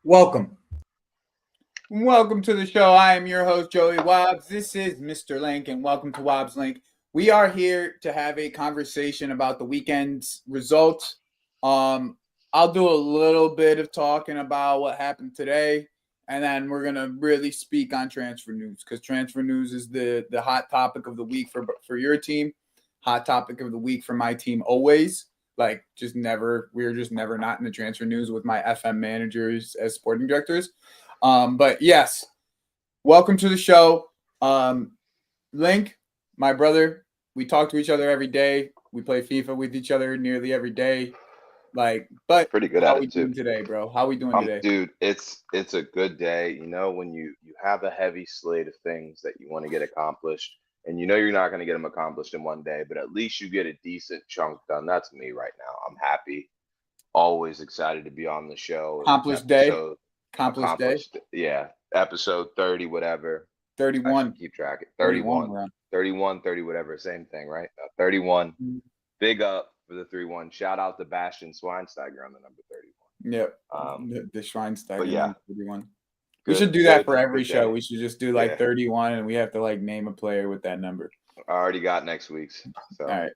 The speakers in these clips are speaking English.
Welcome. Welcome to the show. I am your host, Joey Wobbs. This is Mr. Link, and welcome to wabbslink. We are here to have a conversation about the weekend's results. I'll do a little bit of talking about what happened today, and then we're going to really speak on transfer news because transfer news is the hot topic of the week for your team, hot topic of the week for my team always. We're just never not in the transfer news with my FM managers as sporting directors. But yes, welcome to the show. Link, my brother, we talk to each other every day. We play FIFA with each other nearly every day. But Pretty good how at we it too. doing today, bro? How we doing today? Dude, it's a good day. When you have a heavy slate of things that you want to get accomplished, and you're not going to get them accomplished in one day, but at least you get a decent chunk done. That's me right now. I'm happy. Always excited to be on the show. Accomplished day. Accomplished day. Accomplished. Yeah, episode 30, whatever. I 31. should keep track. 31. 31, 31, 30, whatever. Same thing, right? 31. Big up for the 3-1. Shout out to Bastian Schweinsteiger on the number 31. Yep. The But Schweinsteiger yeah, number 31. We should do that for every show. We should just do 31, and we have to name a player with that number. I already got next week's. So all right.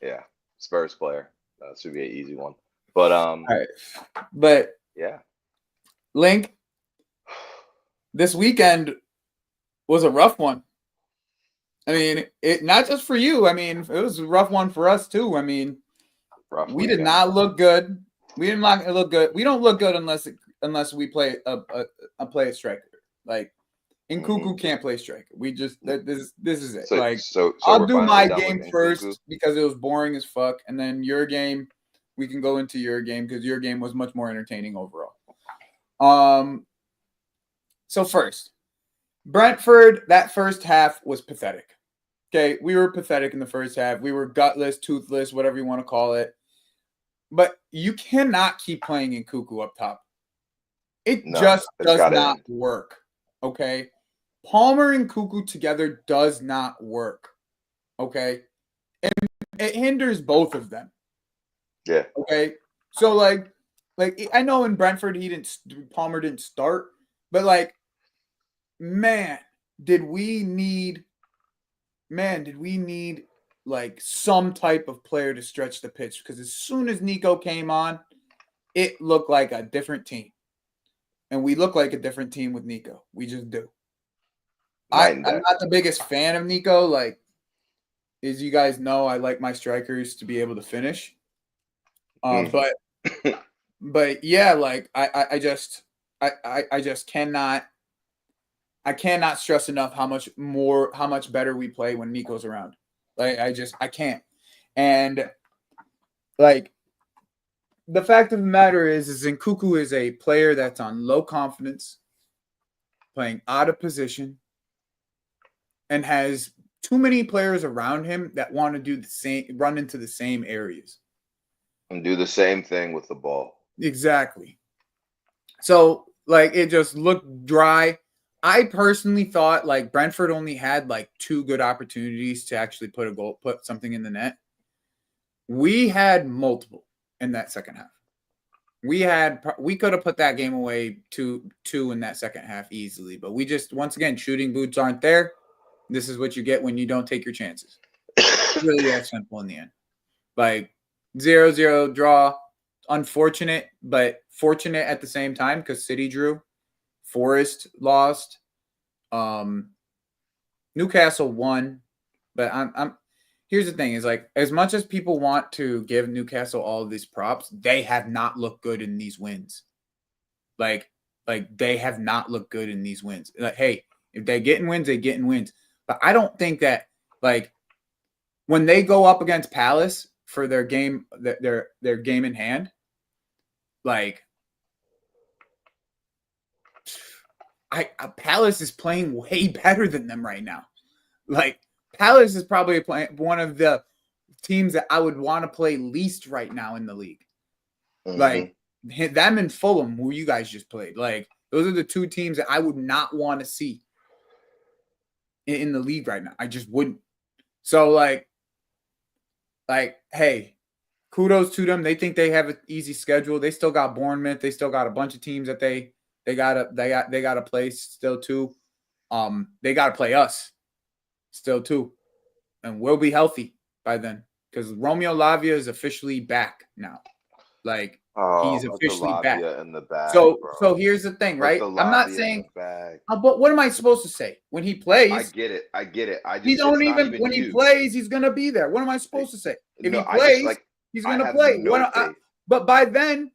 Yeah, Spurs player. That should be an easy one. But all right. But yeah, Link, this weekend was a rough one. I mean, it not just for you. I mean, it was a rough one for us too. I mean, we did not look good. We didn't look good. We don't look good unless we play a striker. Nkunku can't play striker. We just this is it. So I'll do my game first because it was boring as fuck, and then your game. We can go into your game because your game was much more entertaining overall. So first, Brentford, that first half was pathetic. Okay, we were pathetic in the first half. We were gutless, toothless, whatever you want to call it. But you cannot keep playing Nkunku up top. It just does not work. Okay, Palmer and Nkunku together does not work. Okay, and it hinders both of them. Yeah. Okay. So I know in Brentford Palmer didn't start, but man, did we need some type of player to stretch the pitch, because as soon as Nico came on, it looked like a different team. And we look like a different team with Nico. We just do. I'm not the biggest fan of Nico. As you guys know, I like my strikers to be able to finish. But yeah, I just cannot stress enough how much better we play when Nico's around. I can't. And the fact of the matter is Nkunku is a player that's on low confidence, playing out of position, and has too many players around him that want to do the same, run into the same areas. And do the same thing with the ball. Exactly. So, it just looked dry. I personally thought, Brentford only had, 2 good opportunities to actually put something in the net. We had multiple in that second half. We could have put that game away 2 in that second half easily, but we just, once again, shooting boots aren't there. This is what you get when you don't take your chances. It's really that simple in the end. 0-0 draw, unfortunate, but fortunate at the same time because City drew, Forest lost, Newcastle won. But I'm here's the thing: is as much as people want to give Newcastle all of these props, they have not looked good in these wins. They have not looked good in these wins. Hey, if they get in wins, they get in wins. But I don't think that when they go up against Palace for their game, their game in hand, Palace is playing way better than them right now. Palace is probably playing one of the teams that I would want to play least right now in the league. Them and Fulham, who you guys just played. Those are the 2 teams that I would not want to see in the league right now. I just wouldn't. So hey, kudos to them. They think they have an easy schedule. They still got Bournemouth. They still got a bunch of teams that they They gotta play still too. They gotta play us still too, and we'll be healthy by then because Romeo Lavia is officially back now. Like Oh, he's put the officially back. Lavia in the bag, So bro. here's the thing, Put right? the I'm not Lavia in the saying, bag. but what am I supposed to say when he I plays? get it. I get it. He It's don't not even even when he you. plays, he's gonna be there. What am I supposed to say? If No, he plays, he's I gonna have play. no faith. But by then,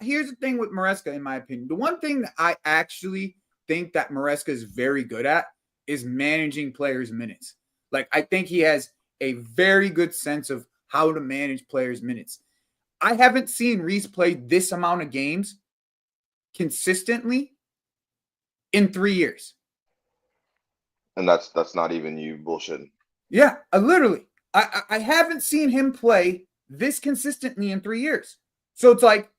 here's the thing with Maresca, in my opinion. The one thing that I actually think that Maresca is very good at is managing players' minutes. Like I think he has a very good sense of how to manage players' minutes. I haven't seen Reese play this amount of games consistently in 3 years. And that's not even you bullshitting. Yeah, literally. I haven't seen him play this consistently in 3 years. So it's like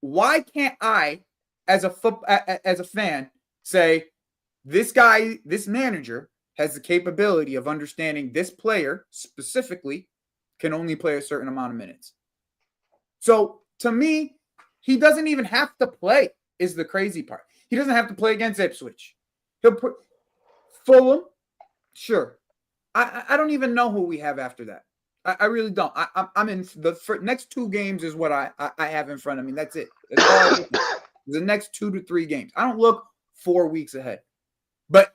why can't I as a fan say this guy, this manager has the capability of understanding this player specifically can only play a certain amount of minutes. So to me, he doesn't even have to play is the crazy part. He doesn't have to play against Ipswich. He'll put Fulham, sure. I don't even know who we have after that. I really don't. I'm in the next 2 games is what I have in front of me. That's it. That's all I look at. The next 2 to 3 games. I don't look 4 weeks ahead. But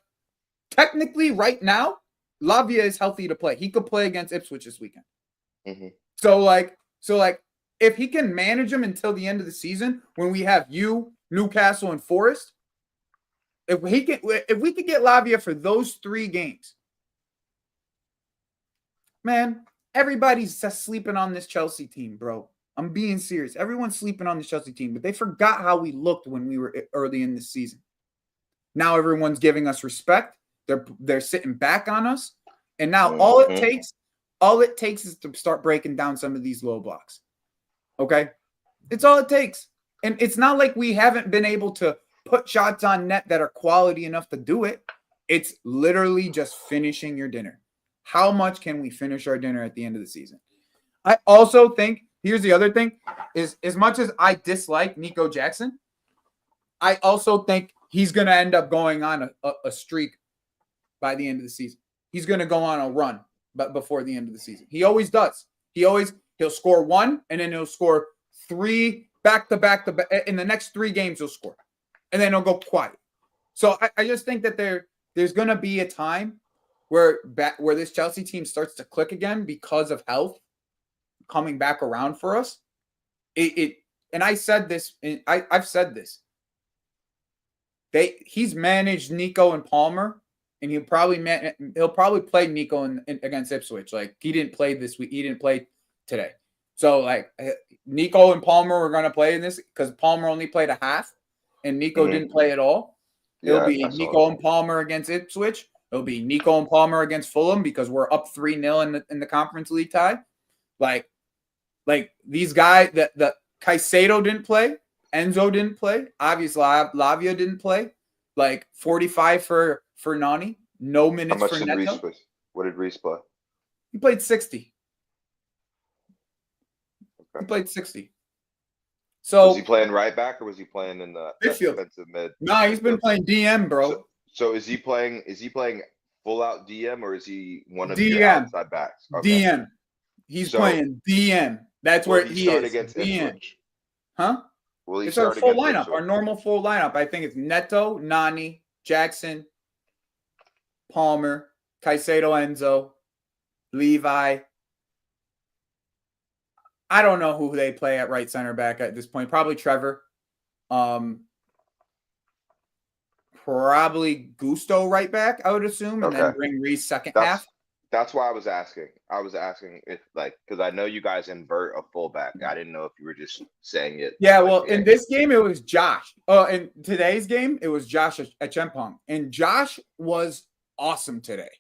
technically, right now, Lavia is healthy to play. He could play against Ipswich this weekend. Mm-hmm. So if he can manage him until the end of the season, when we have you, Newcastle, and Forest, if we could get Lavia for those 3 games, man, everybody's sleeping on this Chelsea team, bro. I'm being serious. Everyone's sleeping on the Chelsea team, but they forgot how we looked when we were early in the season. Now everyone's giving us respect. They're sitting back on us, and now all it takes is to start breaking down some of these low blocks. Okay, it's all it takes, and it's not like we haven't been able to put shots on net that are quality enough to do it. It's literally just finishing your dinner. How much can we finish our dinner at the end of the season? I also think, here's the other thing, is as much as I dislike Nico Jackson, I also think he's going to end up going on a streak by the end of the season. He's going to go on a run but before the end of the season. He always does. He'll score 1, and then he'll score 3 back-to-back. In the next 3 games, he'll score. And then he'll go quiet. So I just think that there's going to be a time where this Chelsea team starts to click again because of health coming back around for us. And I said this, and I've said this. He's managed Nico and Palmer, and he'll probably play Nico against Ipswich. Like he didn't play this week, he didn't play today. So like Nico and Palmer were going to play in this because Palmer only played a half, and Nico didn't play at all. It'll be Nico and Palmer against Ipswich. It'll be Nico and Palmer against Fulham because we're up 3-0 in the Conference League tie. Like these guys, the Caicedo didn't play. Enzo didn't play. Obviously, Lavia didn't play. Like 45 for Nani. No minutes for Neto. How much did Reece play? What did Reece play? He played 60. Okay. He played 60. So was he playing right back or was he playing in the defensive mid? No, he's been playing DM, bro. So is he playing full out DM or is he one of your outside backs? Okay. DM. He's playing DM. That's where he is. Against DM. Ipswich? Huh? It's our full lineup, our normal full lineup. I think it's Neto, Nani, Jackson, Palmer, Caicedo, Enzo, Levi. I don't know who they play at right center back at this point. Probably Trevor. Probably Gusto right back, I would assume, and then bring Reese second half. That's why I was asking. I was asking if, because I know you guys invert a fullback. I didn't know if you were just saying it. Yeah, well, in this game, it was Josh. In today's game, it was Josh Achempong. And Josh was awesome today.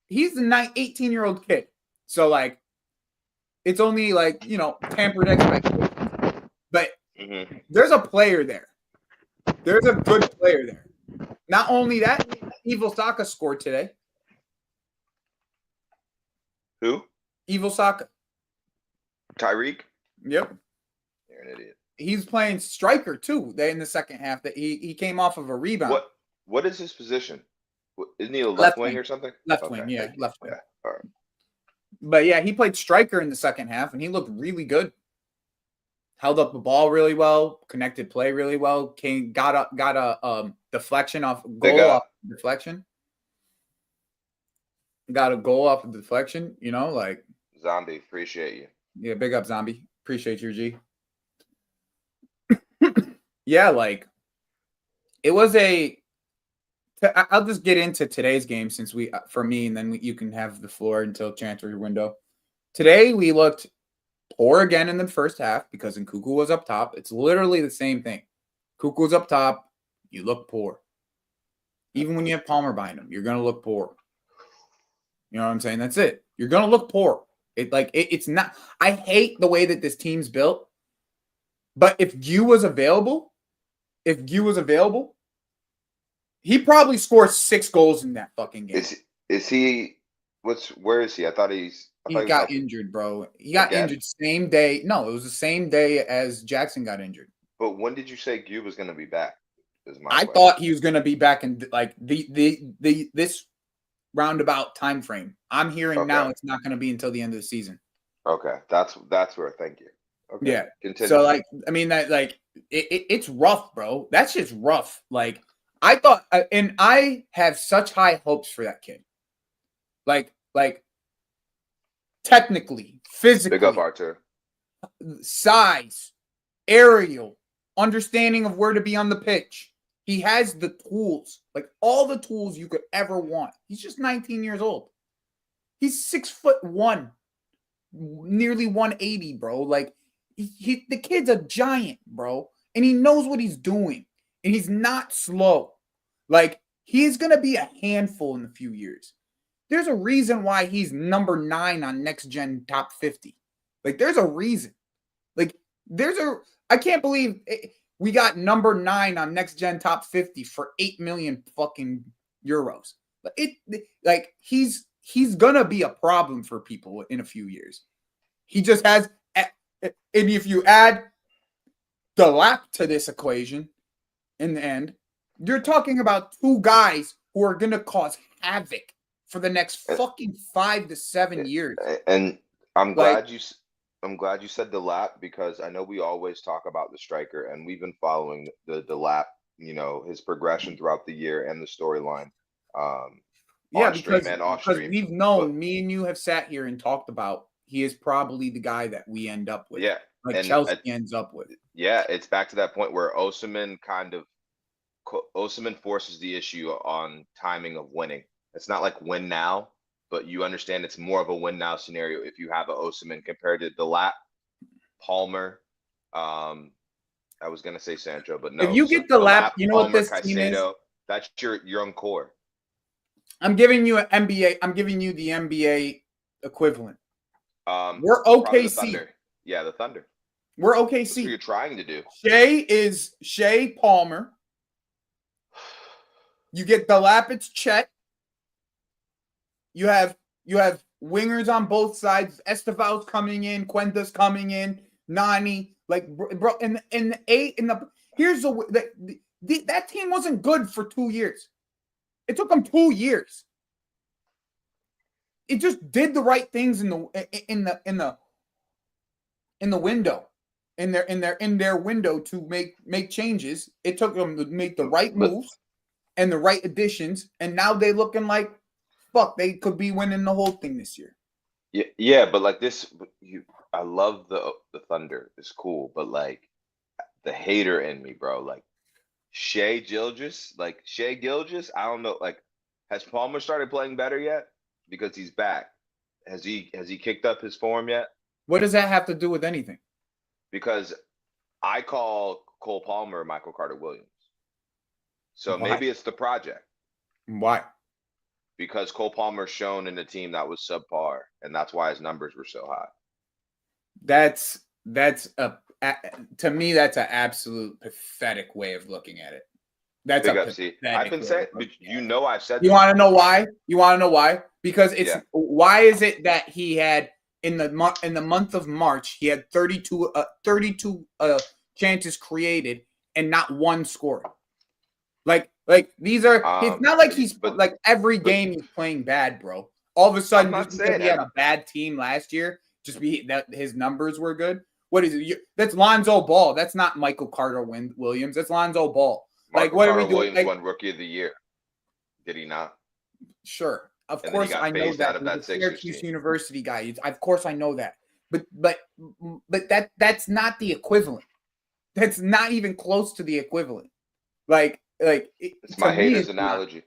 He's a 18-year-old kid. So, it's only, tampered expectations. But there's a player there. There's a good player there. Not only that, Evil Saka scored today. Who? Evil Saka. Tyreek? Yep. You're an idiot. he's playing striker too. In the second half, that he came off of a rebound. What is his position? Isn't he a Left left wing wing. or something? Left Okay, wing, yeah, thank you. left wing. Yeah, all right. But yeah, he played striker in the second half, and he looked really good. Held up the ball really well, connected play really well. Got a deflection off deflection. Got a goal off of deflection. You know, like Zombie, appreciate you. Yeah, big up, Zombie. Appreciate you, G. Yeah, like it was a. I'll just get into today's game since for me, and then you can have the floor until transfer window. Today we looked poor again in the first half because Nkuku was up top. It's literally the same thing. Nkuku was up top. You look poor. Even when you have Palmer behind him, you're gonna look poor. You know what I'm saying? That's it. You're gonna look poor. It's not. I hate the way that this team's built. But if Gu was available, he probably scores 6 goals in that fucking game. Is he? Where is he? I thought he got injured, bro. He got injured same day. No, it was the same day as Jackson got injured. But when did you say Gu was going to be back? I thought he was going to be back in like this roundabout time frame. I'm hearing now it's not going to be until the end of the season. Okay, that's where. Thank you. Okay. Yeah. Continue. So like, I mean that like it's rough, bro. That's just rough. Like I thought, and I have such high hopes for that kid. Like technically, physically, big up Artur. Size, aerial, understanding of where to be on the pitch. He has the tools, like all the tools you could ever want. He's just 19 years old. He's 6'1", nearly 180, bro. Like the kid's a giant, bro, and he knows what he's doing, and he's not slow. Like he's gonna be a handful in a few years. There's a reason why he's number 9 on Next Gen Top 50. Like there's a reason. Like I can't believe we got number 9 on Next Gen Top 50 for 8 million fucking euros. Like he's gonna be a problem for people in a few years. He just has, and if you add the lap to this equation, in the end, you're talking about 2 guys who are gonna cause havoc for the next fucking 5 to 7 years. And I'm glad you said the lap, because I know we always talk about the striker, and we've been following the lap, you know, his progression throughout the year and the storyline. On stream and off stream. We've known, me and you have sat here and talked about he is probably the guy that we end up with. Yeah. Like Chelsea ends up with. Yeah, it's back to that point where Osimhen forces the issue on timing of winning. It's not like win now, but you understand it's more of a win now scenario if you have an Osimhen compared to the lap, Palmer. I was gonna say Sancho, but no. If you get the lap, you know Palmer, what this Caicedo, team is? That's your young core. I'm giving you an NBA. I'm giving you the NBA equivalent. We're OKC. The Thunder. We're OKC. That's what you're trying to do. Shea Palmer. You get the lap. It's Chet. You have wingers on both sides. Esteval's coming in. Cuentas coming in. Nani, like bro, that team wasn't good for 2 years. It took them 2 years. It just did the right things in the window, in their window to make changes. It took them to make the right moves and the right additions, and now they looking like fuck. They could be winning the whole thing this year. Yeah, but like this, I love the Thunder. It's cool, but like the hater in me, bro, like. Shea Gilgeous, I don't know. Like, has Palmer started playing better yet? Because he's back. Has he kicked up his form yet? What does that have to do with anything? Because I call Cole Palmer Michael Carter Williams. So Why? Maybe it's the project. Why? Because Cole Palmer shown in a team that was subpar, and that's why his numbers were so high. To me, that's an absolute pathetic way of looking at it. That's I've been saying, but I've said. You want to know why? Because why is it that he had in the month of March he had 32 chances created and not one scored. Like these are. It's not like he's like every game he's playing bad, bro. All of a sudden, just because he had a bad team last year, just that his numbers were good. What is it? That's Lonzo Ball. That's not Michael Carter Williams. That's Lonzo Ball. Michael Carter Williams won Rookie of the Year. Did he not? Sure. Of course, I know that. He's a Syracuse University guy. Of course, I know that. But that's not the equivalent. That's not even close to the equivalent. It's my haters analogy.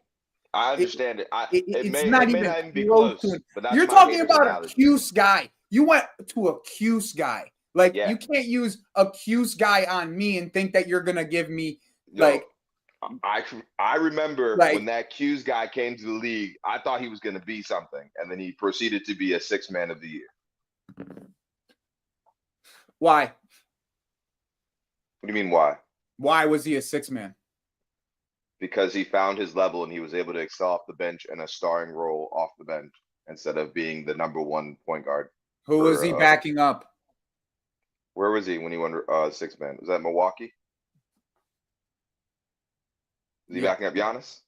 I understand it. It may not even be close. But that's you're talking about a Cuse guy. You went to a Cuse guy. You can't use a Cuse guy on me and think that you're gonna give me I remember when that Cuse guy came to the league, I thought he was going to be something, and then he proceeded to be a sixth man of the year. Why? What do you mean, why? Why was he a sixth man? Because he found his level and he was able to excel off the bench in a starring role off the bench instead of being the number one point guard. Who was he backing up? Where was he when he won sixth man? Was that Milwaukee? Was he backing up Giannis?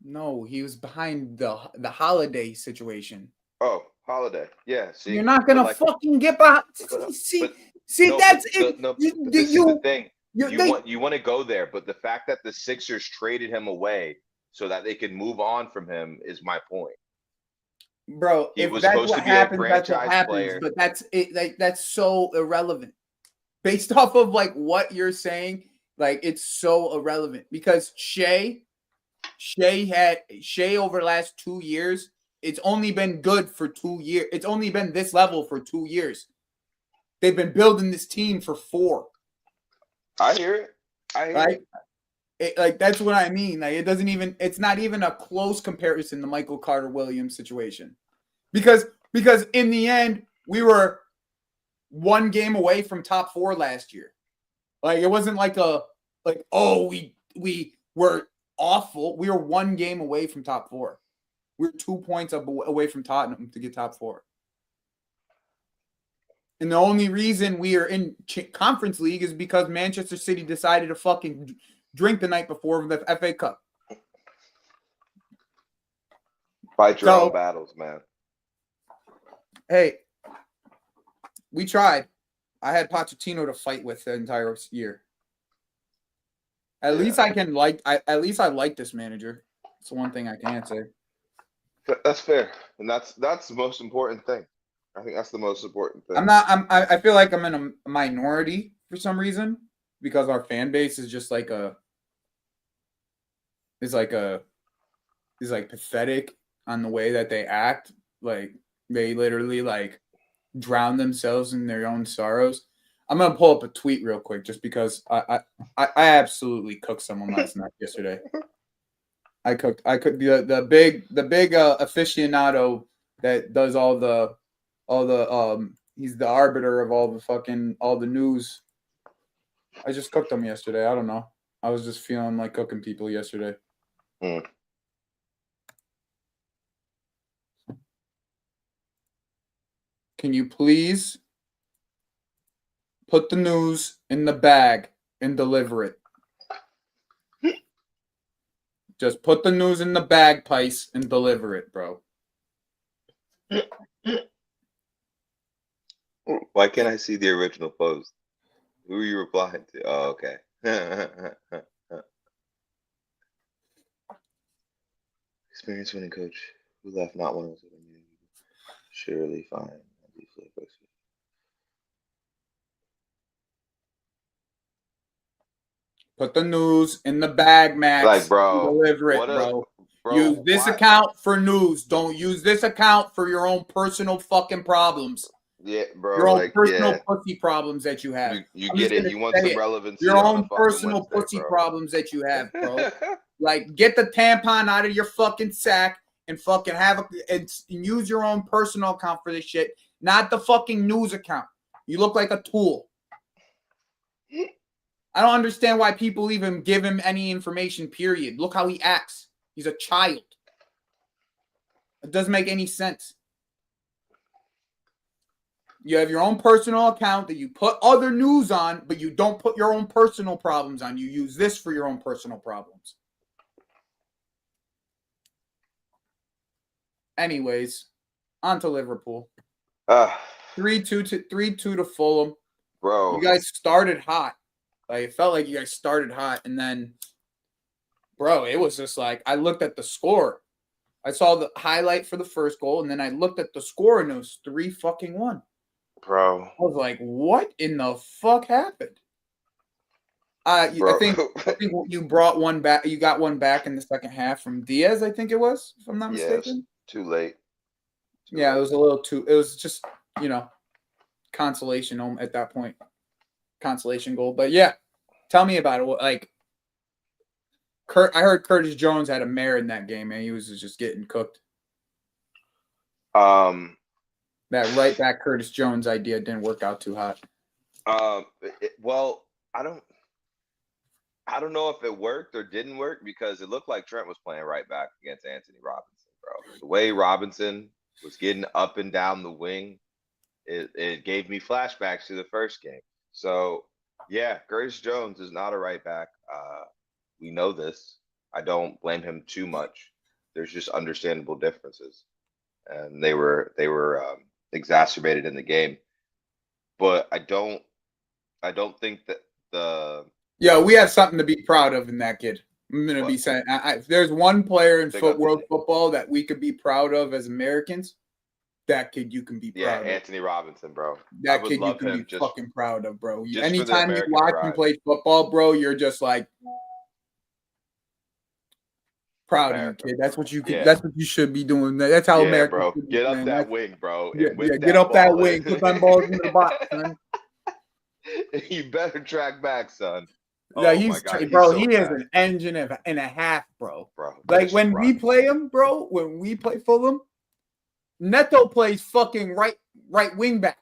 No, he was behind the Holiday situation. Oh, Holiday. Yeah. See, you're not gonna fucking get behind. That's it. This is the thing. You want to go there, but the fact that the Sixers traded him away so that they could move on from him is my point. Bro, if that's what happens, that's what happens. But that's it. That's so irrelevant. Based off of what you're saying. It's so irrelevant because Shea over the last 2 years, it's only been good for 2 years. It's only been this level for 2 years. They've been building this team for 4. I hear it. That's what I mean. It's not even a close comparison to Michael Carter Williams situation. Because in the end, we were 1 game away from top 4 last year. It wasn't we were awful. We were 1 game away from top 4. We were 2 points away from Tottenham to get top 4. And the only reason we are in Conference League is because Manchester City decided to fucking drink the night before the FA Cup. Fight your own battles, man. Hey, we tried. I had Pochettino to fight with the entire year. At least I like this manager. It's the one thing I can't say. That's fair, and that's the most important thing. I think that's the most important thing. I feel like I'm in a minority for some reason because our fan base is just is pathetic on the way that they act. They literally drown themselves in their own sorrows. I'm gonna pull up a tweet real quick just because I absolutely cooked someone last night yesterday. I cooked the big aficionado that does all the he's the arbiter of all the news. I just cooked him yesterday. I don't know. I was just feeling like cooking people yesterday. Can you please put the news in the bag and deliver it? Just put the news in the bag, Pice, and deliver it, bro. Why can't I see the original post? Who are you replying to? Oh, okay. Experienced winning coach who left not one of us. Surely fine. Put the news in the bag, Max. Bro. Deliver it, bro. Use this account for news. Don't use this account for your own personal fucking problems. Yeah, bro. Your own personal pussy problems that you have. You get it. You want some relevance. Your own personal pussy problems that you have, bro. Get the tampon out of your fucking sack and fucking and use your own personal account for this shit, not the fucking news account. You look like a tool. I don't understand why people even give him any information, period. Look how he acts. He's a child. It doesn't make any sense. You have your own personal account that you put other news on, but you don't put your own personal problems on. You use this for your own personal problems. Anyways, on to Liverpool. 3-2 to Fulham. Bro. You guys started hot. Like, it felt like you guys started hot, and then, bro, it was just like, I looked at the score. I saw the highlight for the first goal, and then I looked at the score, and it was 3-1. Bro. I was like, what in the fuck happened? I think you brought one back. You got one back in the second half from Diaz, I think it was, if I'm not mistaken. Too late. It was a little too. It was just, consolation at that point. Consolation goal. But yeah, tell me about it. Like, I heard Curtis Jones had a mare in that game, and he was just getting cooked. That right back Curtis Jones idea didn't work out too hot. Well, I don't know if it worked or didn't work, because it looked like Trent was playing right back against Anthony Robinson, bro. The way Robinson was getting up and down the wing, it gave me flashbacks to the first game. So, yeah, Curtis Jones is not a right back. We know this. I don't blame him too much. There's just understandable differences, and they were exacerbated in the game. But I don't think that we have something to be proud of in that kid. I'm gonna be saying, if there's one player in world football that we could be proud of as Americans, that kid you can be proud of. Yeah, Anthony Robinson, bro. That kid you can be fucking proud of, bro. Anytime you watch him play football, bro, you're just like proud of you, kid. That's what you can. Yeah. That's what you should be doing. That's how America. Bro, get up that wing, bro. Get up that wing. Put them balls in the box, son. You better track back, son. Yeah, he is an engine and a half, bro. Like when we play him, bro. When we play Fulham, Neto plays fucking right wing back.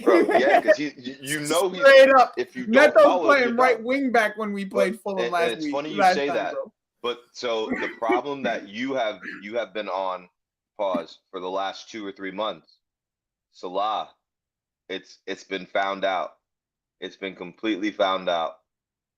Bro, yeah, because he's straight up. If you don't Neto playing right wing back when we played Fulham last week. It's funny you say that. Bro. But so the problem that you have been on pause for the last 2 or 3 months, Salah, it's been found out. It's been completely found out.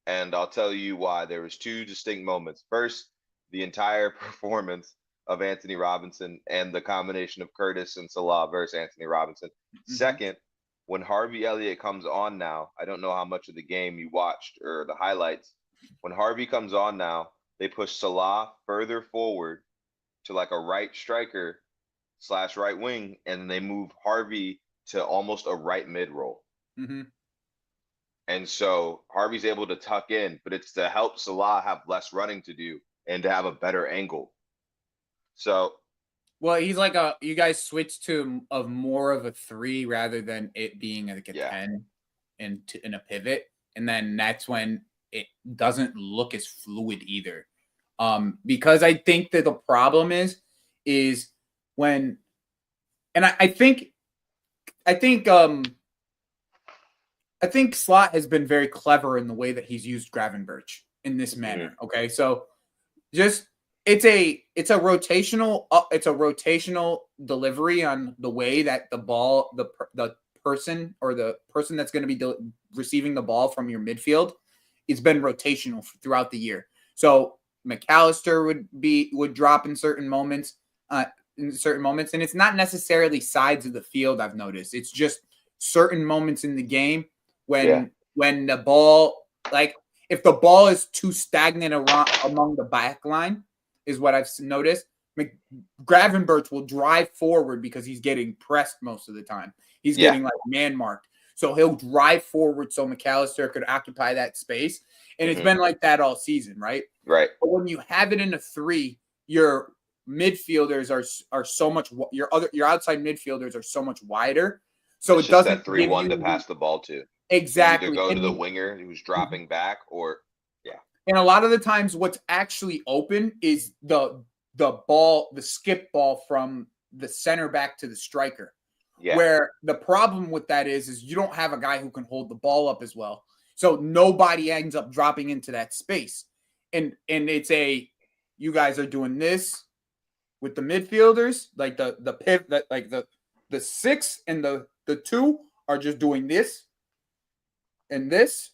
And I'll tell you why. There was 2 distinct moments. First, the entire performance of Anthony Robinson and the combination of Curtis and Salah versus Anthony Robinson. Mm-hmm. Second, when Harvey Elliott comes on now, I don't know how much of the game you watched or the highlights. When Harvey comes on now, they push Salah further forward to like a right striker / right wing, and they move Harvey to almost a right mid role. Mm-hmm. And so Harvey's able to tuck in, but it's to help Salah have less running to do and to have a better angle. So, well, he's like you guys switched to more of a 3 rather than it being like a 10 in a pivot, and then that's when it doesn't look as fluid either. Because I think that the problem is when, and I think Slot has been very clever in the way that he's used Gravenberch in this manner. Mm-hmm. Okay, so just it's a rotational delivery on the way that the ball, the person that's going to be receiving the ball from your midfield, it's been rotational throughout the year. So McAllister would drop in certain moments, and it's not necessarily sides of the field. I've noticed it's just certain moments in the game when the ball, like if the ball is too stagnant among the back line, is what I've noticed. Gravenberch will drive forward because he's getting pressed most of the time. He's getting like man marked. So he'll drive forward so McAllister could occupy that space. And it's been like that all season, right? Right. But when you have it in a 3, your midfielders are so much, your outside midfielders are so much wider. So it's it doesn't that 3-1 to pass the ball to. Exactly. You either go to the winger who's dropping back or And a lot of the times what's actually open is the ball, the skip ball from the center back to the striker. Yeah. Where the problem with that is you don't have a guy who can hold the ball up as well. So nobody ends up dropping into that space. And it's you guys are doing this with the midfielders, like the pivot, like the the 6 and the 2 are just doing this and this,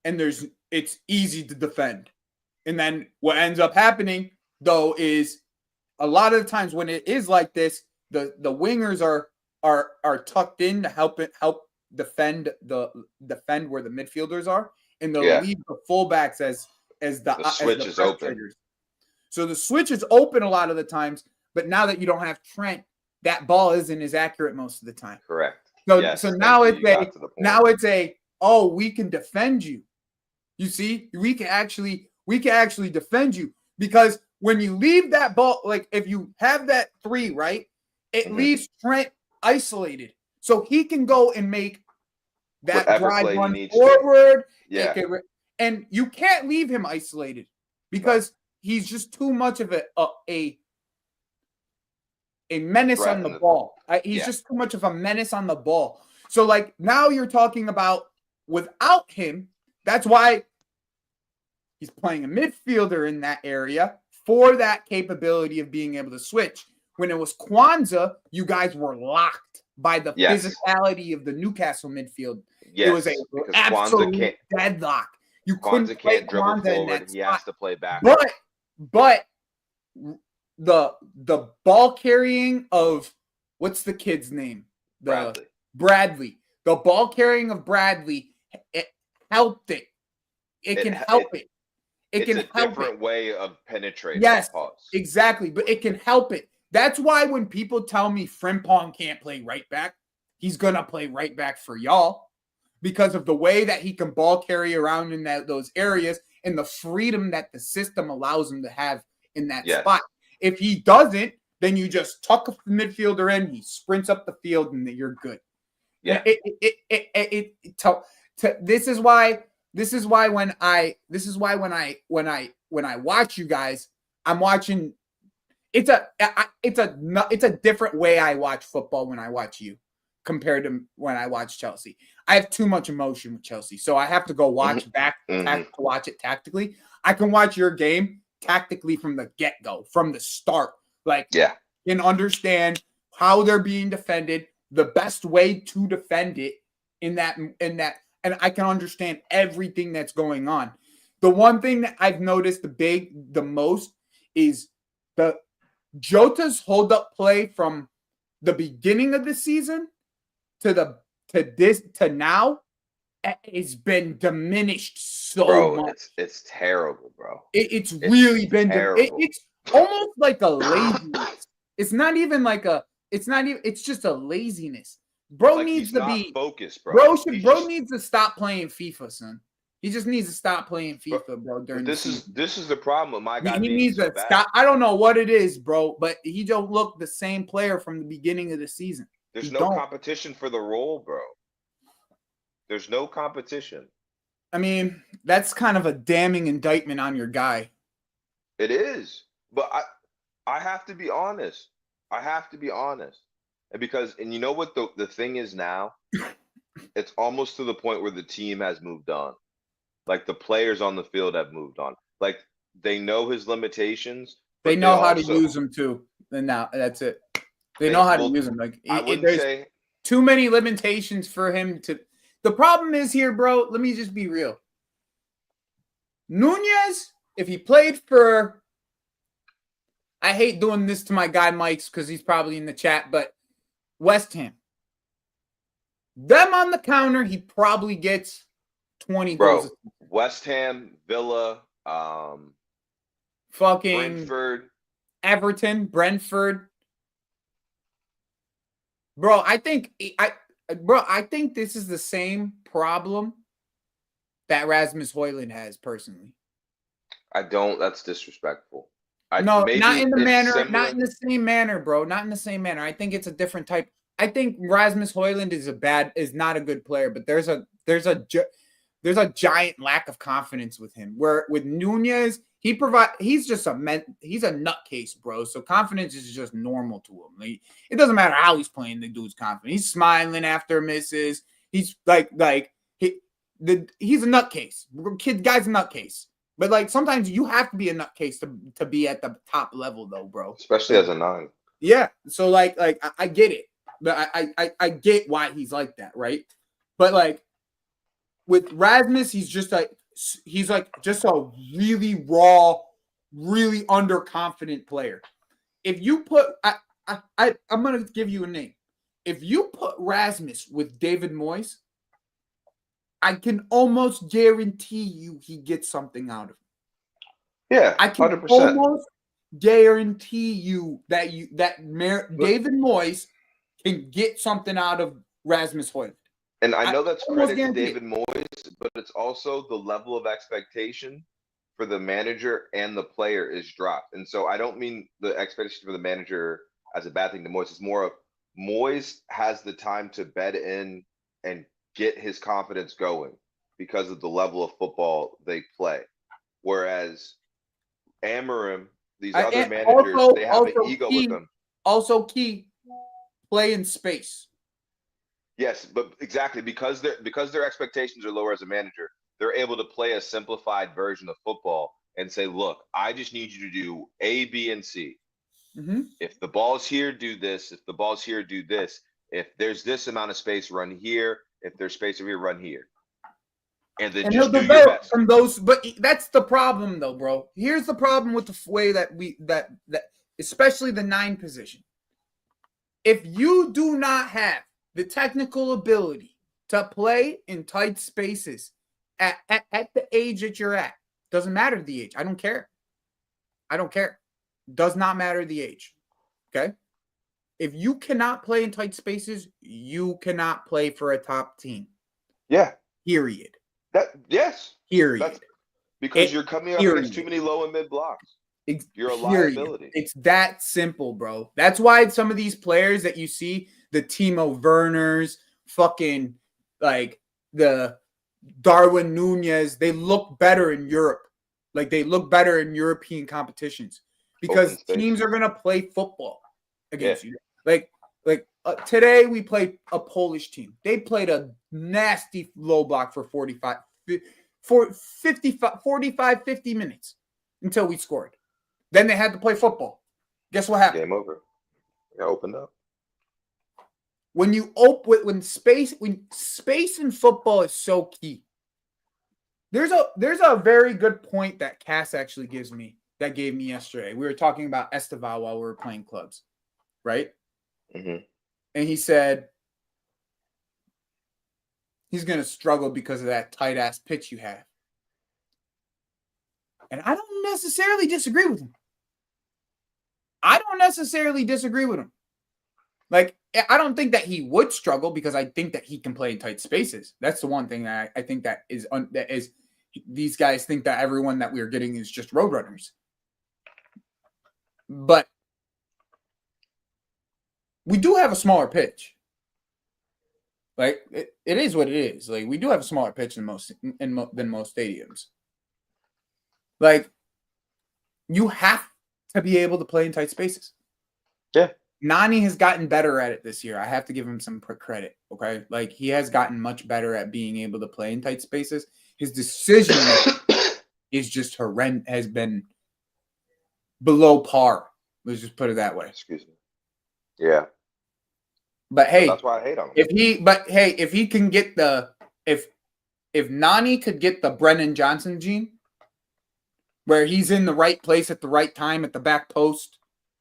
and it's easy to defend. And then what ends up happening though is a lot of the times when it is like this, the wingers are tucked in to help defend where the midfielders are, and they'll leave the fullbacks as the switch is open. Triggers. So the switch is open a lot of the times, but now that you don't have Trent, that ball isn't as accurate most of the time. Correct. So yes, so now it's a we can defend you. You see, we can actually defend you, because when you leave that ball, like if you have that 3, right, it leaves Trent isolated, so he can go and make that drive run forward. Yeah, and you can't leave him isolated because he's just too much of a menace on the ball. He's just too much of a menace on the ball. So like now you're talking about without him, that's why he's playing a midfielder in that area for that capability of being able to switch. When it was Kwanzaa, you guys were locked by the physicality of the Newcastle midfield. Yes, it was an absolute deadlock. You couldn't play dribble forward. He has to play back. But the ball carrying of what's the kid's name? Bradley. The ball carrying of Bradley, it helped it. It can help it. It can help it. It's a different way of penetrating. Yes, exactly. But it can help it. That's why when people tell me Frimpong can't play right back, he's going to play right back for y'all because of the way that he can ball carry around in those areas and the freedom that the system allows him to have in that spot. If he doesn't, then you just tuck a midfielder in, he sprints up the field, and then you're good. Yeah. This is why when I watch you guys, I'm watching. It's a different way I watch football when I watch you compared to when I watch Chelsea. I have too much emotion with Chelsea, so I have to go watch back to watch it tactically. I can watch your game tactically from the get-go, from the start. And understand how they're being defended, the best way to defend it in that, and I can understand everything that's going on. The one thing that I've noticed the most is the Jota's hold-up play from the beginning of the season to now has been diminished so much. It's terrible, bro. It's really been terrible. It's almost like a laziness. It's just a laziness. Bro needs to be focused, bro. Bro needs to stop playing FIFA, son. He just needs to stop playing FIFA, bro. This is the problem with my guy. He needs to stop. I don't know what it is, bro, but he don't look the same player from the beginning of the season. There's no competition for the role, bro. There's no competition. I mean, that's kind of a damning indictment on your guy. It is, but I have to be honest. And you know what the thing is now? It's almost to the point where the team has moved on. Like the players on the field have moved on. Like they know his limitations. They know how to use them too. And now that's it. They know how to use them. Like there's too many limitations for him to. The problem is here, bro. Let me just be real. Nunez, if he played for, I hate doing this to my guy Mike's because he's probably in the chat, but West Ham. Them on the counter, he probably gets 20 goals. West Ham, Villa, fucking Brentford, Everton, Brentford. Bro, I think this is the same problem that Rasmus Højlund has personally. I don't. That's disrespectful. Not in the same manner, bro. Not in the same manner. I think it's a different type. I think Rasmus Højlund is not a good player, but there's a giant lack of confidence with him. Where with Nunez, he's just he's a nutcase, bro. So confidence is just normal to him. It doesn't matter how he's playing. The dude's confident. He's smiling after misses. He's he's a nutcase. Guy's a nutcase. But sometimes you have to be a nutcase to be at the top level, though, bro. Especially as a 9. Yeah. So I get it. But I get why he's like that, right? But like with Rasmus, he's just just a really raw, really underconfident player. If you put I'm gonna give you a name. If you put Rasmus with David Moyes, I can almost guarantee you he gets something out of it. Yeah, I can 100%. almost guarantee you that David Moyes can get something out of Rasmus Højlund. And I know that's credit to guarantee David Moyes, but it's also the level of expectation for the manager and the player is dropped. And so I don't mean the expectation for the manager as a bad thing to Moyes. It's more of Moyes has the time to bed in and get his confidence going because of the level of football they play. Whereas Amorim, these other managers, they have an ego with them. Also key, play in space. Yes, but exactly because their expectations are lower as a manager, they're able to play a simplified version of football and say, look, I just need you to do A, B, and C. Mm-hmm. If the ball's here, do this. If the ball's here, do this. If there's this amount of space, run here. If there's space over here, run here. And then just do your best. From those, but that's the problem, though, bro. Here's the problem with the way that that especially the 9 position. If you do not have the technical ability to play in tight spaces at the age that you're at, doesn't matter the age. I don't care. Does not matter the age. Okay? If you cannot play in tight spaces, you cannot play for a top team. Yeah. Period. Yes. Period. Because you're coming up against too many low and mid blocks. You're a liability. It's that simple, bro. That's why some of these players that you see, the Timo Werners, fucking like the Darwin Nunez, they look better in Europe. Like they look better in European competitions because teams are gonna play football against you. Like today we played a Polish team. They played a nasty low block for 50 minutes until we scored. Then they had to play football. Guess what happened? Game over. Got opened up. When space in football is so key. There's a very good point that Cass actually gave me yesterday. We were talking about Esteval while we were playing clubs, right? Mm-hmm. And he said he's going to struggle because of that tight ass pitch you have. And I don't necessarily disagree with him. Like, I don't think that he would struggle because I think that he can play in tight spaces. That's the one thing that I think that is these guys think that everyone that we're getting is just roadrunners. But we do have a smaller pitch. Like it is what it is. Like we do have a smaller pitch than most stadiums. Like you have to be able to play in tight spaces. Yeah. Nani has gotten better at it this year. I have to give him some credit. Okay. Like he has gotten much better at being able to play in tight spaces. His decision is just horrendous, has been below par. Let's just put it that way. Excuse me. Yeah. But hey, that's why I hate him. If he can get if Nani could get the Brennan Johnson gene, where he's in the right place at the right time at the back post,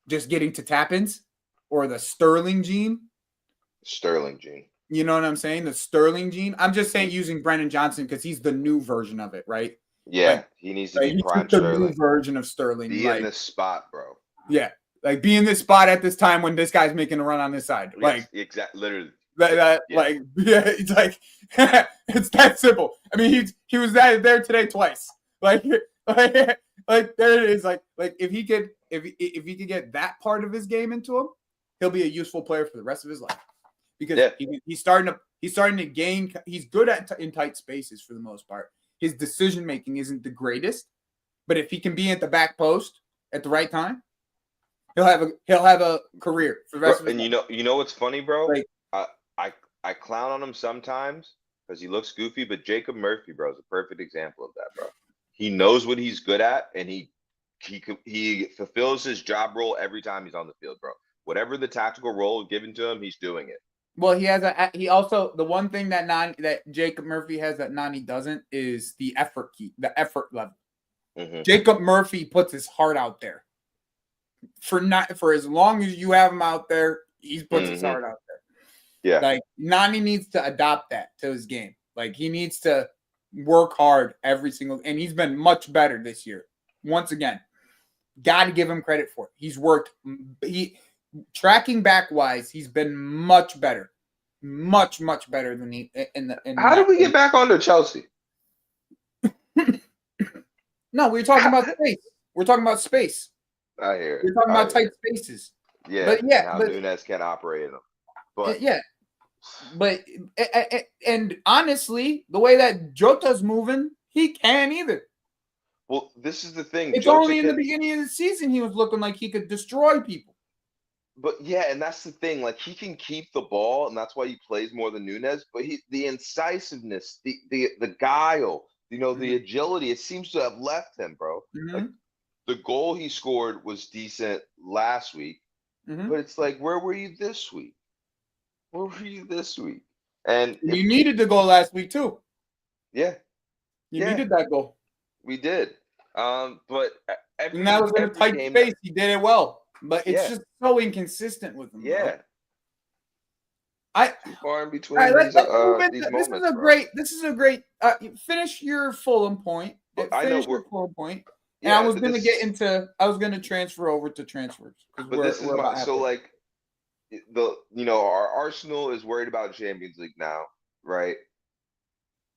just getting to tap-ins, or the Sterling gene. You know what I'm saying? The Sterling gene. I'm just saying using Brennan Johnson because he's the new version of it, right? Yeah, like, he needs to be prime Sterling. The new version of Sterling. Be in this spot, bro. Yeah, like be in this spot at this time when this guy's making a run on this side. Like exactly, literally. It's like it's that simple. I mean, he was there today twice. Like there it is. Like if he could get that part of his game into him, he'll be a useful player for the rest of his life. Because he's starting to gain. He's good in tight spaces for the most part. His decision making isn't the greatest, but if he can be at the back post at the right time, he'll have a career for the rest of his life. And you know what's funny, bro? Like, I clown on him sometimes because he looks goofy, but Jacob Murphy, bro, is a perfect example of that, bro. He knows what he's good at, and he fulfills his job role every time he's on the field, bro. whatever the tactical role given to him, he's doing it. Well, he also the one thing that Jacob Murphy has that Nani doesn't is the effort level. Mm-hmm. Jacob Murphy puts his heart out there. For as long as you have him out there, he puts his heart out there. Yeah. Like Nani needs to adopt that to his game. Like he needs to work hard and he's been much better this year. Once again, got to give him credit for it. He's worked. Tracking back wise, he's been much better, much better than he in the. How did we get back onto Chelsea? No, we were talking about space. We're talking about space. I hear it. We're talking about tight spaces. Yeah, but yeah, how Nunes can operate in them. But yeah, but and honestly, the way that Jota's moving, he can't either. Well, this is the thing. It's only in the beginning of the season he was looking like he could destroy people. But yeah, and that's the thing. Like he can keep the ball, and that's why he plays more than Nunes. But the incisiveness, the guile, the agility, it seems to have left him, bro. Mm-hmm. Like the goal he scored was decent last week, but it's like, where were you this week? Where were you this week? And you needed the goal last week too. Yeah, you needed that goal. We did. But and that was in a tight space. He did it well. But it's just so inconsistent with him. Yeah. Bro. Too far in between these moments. This is a great finish your Fulham point. Finish your Fulham point. And I was gonna transfer over to transfers. But this is our Arsenal is worried about Champions League now, right?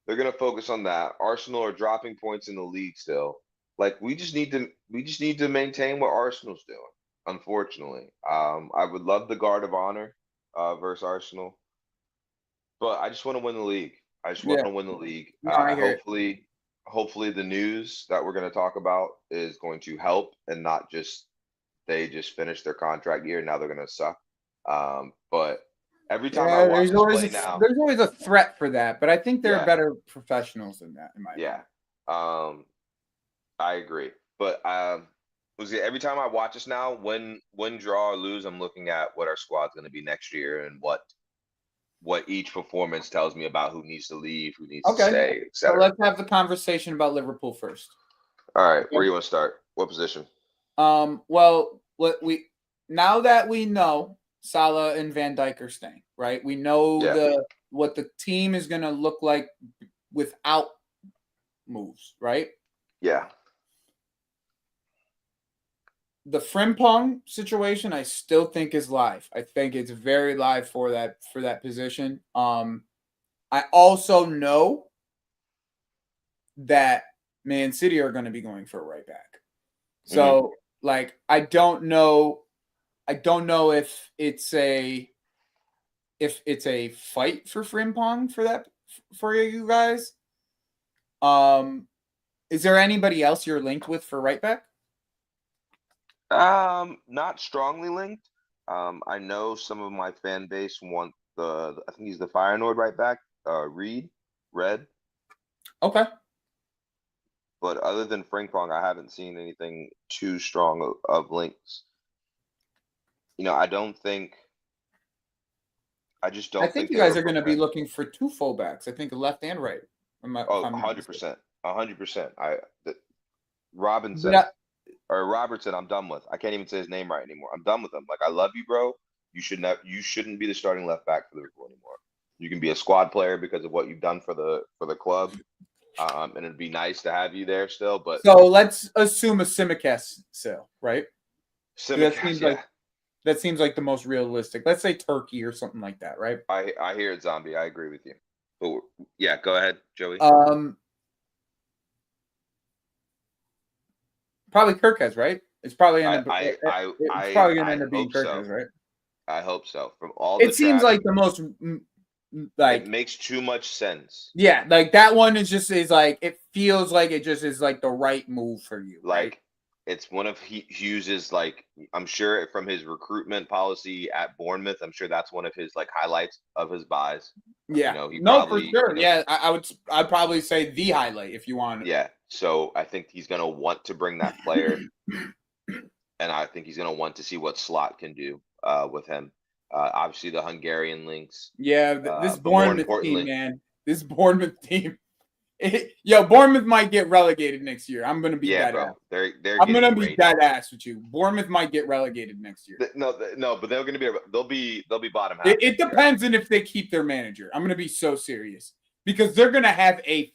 They're gonna focus on that. Arsenal are dropping points in the league still. Like we just need to maintain what Arsenal's doing. Unfortunately, I would love the guard of honor versus Arsenal, but I just want to win the league. Hopefully, the news that we're going to talk about is going to help and not just they just finished their contract year, now they're going to suck. But every time I watch this play now, there's always a threat for that. But I think they're better professionals than that. In my opinion. I agree, but every time I watch this now, win, draw, or lose, I'm looking at what our squad's going to be next year and what each performance tells me about who needs to leave, who needs to stay, etc. So let's have the conversation about Liverpool first. All right, where do you want to start? What position? Well, now that we know Salah and Van Dijk are staying, right? We know what the team is going to look like without moves, right? Yeah. The Frimpong situation, I still think is live. I think it's very live for that position. I also know that Man City are going to be going for a right back. So, I don't know if it's a fight for Frimpong for you guys. Is there anybody else you're linked with for right back? Not strongly linked. I know some of my fan base want I think he's the Feyenoord right back, Red. Okay. But other than Frimpong, I haven't seen anything too strong of links. I think you guys are going to be looking for two fullbacks. I think left and right. 100%. 100%. Robertson, I'm done with. I can't even say his name right anymore. I'm done with him. Like, I love you, bro. You shouldn't be the starting left back for Liverpool anymore. You can be a squad player because of what you've done for the club. And it'd be nice to have you there still. But so let's assume a Tsimikas sale, right? That seems like the most realistic. Let's say Turkey or something like that, right? I hear it, Zombie. I agree with you. But yeah, go ahead, Joey. Probably Kirkes, right? It's probably going to end up being Kirkes, right? I hope so. From all it seems like the most it makes too much sense. Yeah, like that one is like it feels like it just is like the right move for you. Like right? It's one of Hughes's, like, I'm sure from his recruitment policy at Bournemouth, I'm sure that's one of his like highlights of his buys. Yeah, for sure. Yeah, I'd probably say the highlight if you want. Yeah, so I think he's gonna want to bring that player, and I think he's gonna want to see what Slot can do with him. Obviously, the Hungarian links. Yeah, this But more Bournemouth team, importantly, man. This Bournemouth team. Bournemouth might get relegated next year. I'm gonna be yeah, dead ass. bro, they're I'm getting gonna be raided. dead ass with you. Bournemouth might get relegated next year. No, but they're gonna be they'll be bottom half. It depends on if they keep their manager. I'm gonna be so serious because they're gonna have a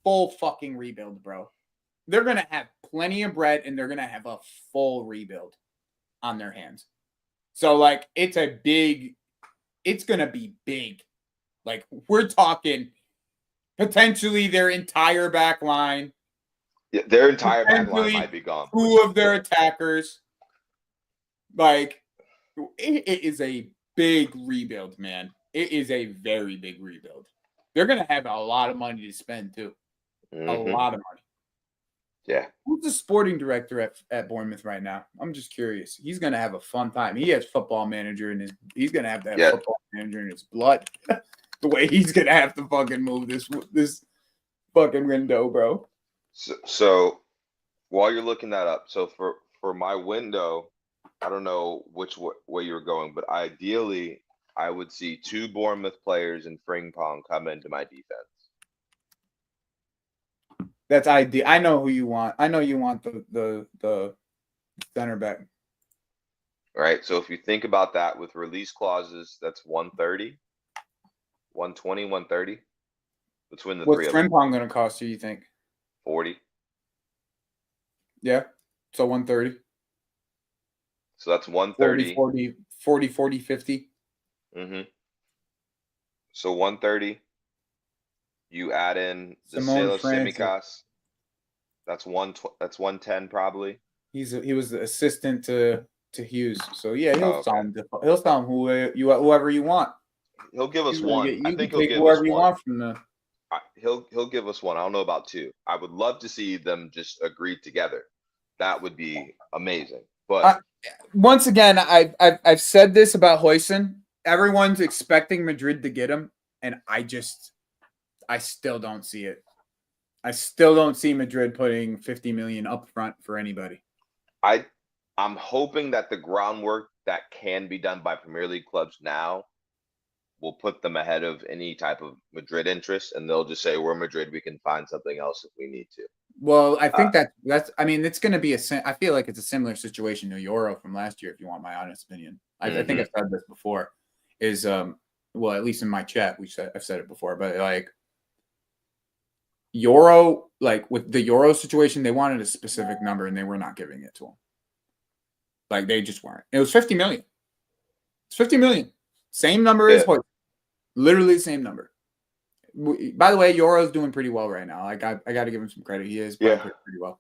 full fucking rebuild, bro. They're gonna have plenty of bread and they're gonna have a full rebuild on their hands. So like it's gonna be big. Like we're talking potentially their entire back line. Yeah, their entire back line might be gone. Two of their attackers. Like it is a big rebuild, man. It is a very big rebuild. They're gonna have a lot of money to spend too. A lot of money. Yeah. Who's the sporting director at Bournemouth right now? I'm just curious. He's gonna have a fun time. He has football manager in his. He's gonna have to have football manager in his blood. The way he's gonna have to fucking move this fucking window, bro. So while you're looking that up, so for my window, I don't know which way you're going, but ideally, I would see 2 Bournemouth players in Frimpong come into my defense. That's ideal. I know who you want. I know you want the center back. Right. So if you think about that with release clauses, that's 130, 120, 130 between the three of them. What's Frimpong going to cost you think? 40. Yeah. So 130. So that's 130. 40, 50. Mm-hmm. So 130. You add in the sale of Simicas. That's 110 probably. He was the assistant to Hughes. So yeah, he'll sell him whoever you want. He'll give us one. I think he'll give whoever us you one. Want from the. He'll give us one. I don't know about 2. I would love to see them just agree together. That would be amazing. But once again, I've said this about Huijsen. Everyone's expecting Madrid to get him, and I still don't see it. I still don't see Madrid putting 50 million up front for anybody. I'm hoping that the groundwork that can be done by Premier League clubs now will put them ahead of any type of Madrid interest, and they'll just say, we're Madrid, we can find something else if we need to. Well, I think that's I mean, it's going to be I feel like it's a similar situation to Euro from last year, if you want my honest opinion. I think I've said this before, is, well, at least in my chat, I've said it before, but like, Euro, like with the Euro situation, they wanted a specific number and they were not giving it to them. Like they just weren't. It was 50 million. It's 50 million. Same number as Hoyt. Literally the same number. By the way, Euro's doing pretty well right now. Like I got to give him some credit. He is playing pretty well.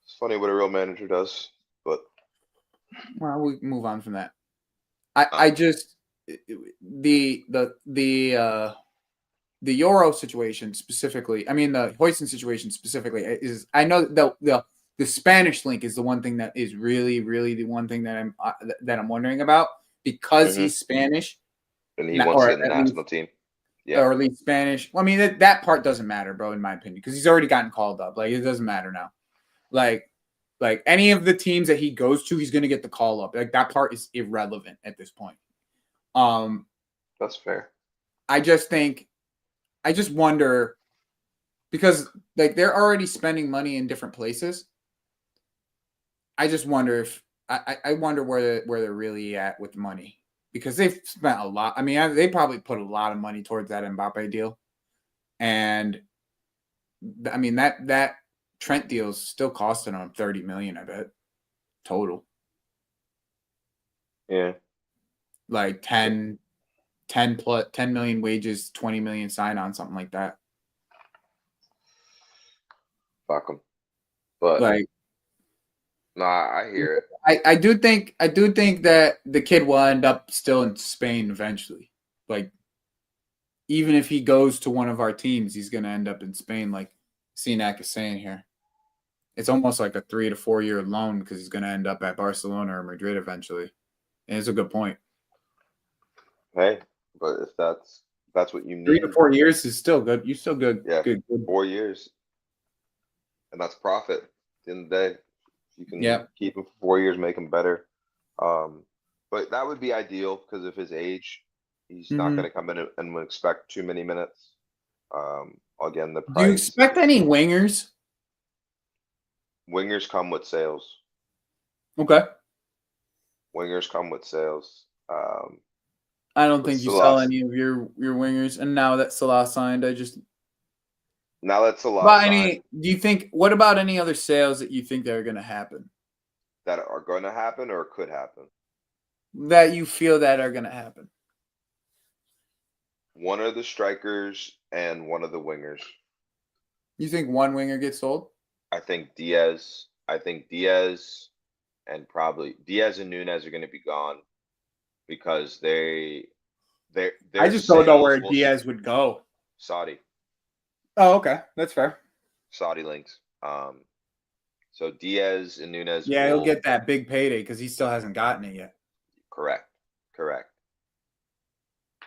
It's funny what a real manager does, but we move on from that. I just the Euro situation specifically, I mean the Huijsen situation specifically is, I know the Spanish link is the one thing that is really, really the one thing that I'm wondering about, because he's Spanish and he wants to get in the national team. Yeah, or at least Spanish. Well, I mean that part doesn't matter, bro, in my opinion, because he's already gotten called up. Like it doesn't matter now. Like any of the teams that he goes to, he's gonna get the call up. Like that part is irrelevant at this point. That's fair. I just wonder, because like they're already spending money in different places. I just wonder if I wonder where they're really at with money, because they've spent a lot. I mean, they probably put a lot of money towards that Mbappe deal, and I mean that Trent deal is still costing them 30 million, I bet, total. Yeah, like 10 million wages, 20 million sign on, something like that. Fuck them. But like, nah, I hear it. I do think that the kid will end up still in Spain eventually. Like, even if he goes to one of our teams, he's going to end up in Spain, like CNAC is saying here. It's almost like a 3 to 4 year loan, because he's going to end up at Barcelona or Madrid eventually. And it's a good point. Hey, but if that's what you need, 3 to 4 years is still good. You're still good. Yeah, good. 4 years, and that's profit. At the end of the day, you can keep him for 4 years, make him better. But that would be ideal because of his age. He's not Hmm. going to come in and expect too many minutes. Again, the Do you price. expect any wingers? Wingers come with sales. Okay. Wingers come with sales. I don't With think you sell Salah, any of your wingers. And now that Salah signed, now that Salah But signed, do you think, what about any other sales that you think that are going to happen? that are going to happen or could happen. That you feel that are going to happen? One of the strikers and one of the wingers. You think one winger gets sold? I think Diaz. I think Diaz and probably Diaz and Nunez are going to be gone because I their just don't know sales where will Diaz would go. Saudi Oh, okay. That's fair. links. So Diaz and Nunez Yeah, he'll will get that big payday because he still hasn't gotten it yet. correct.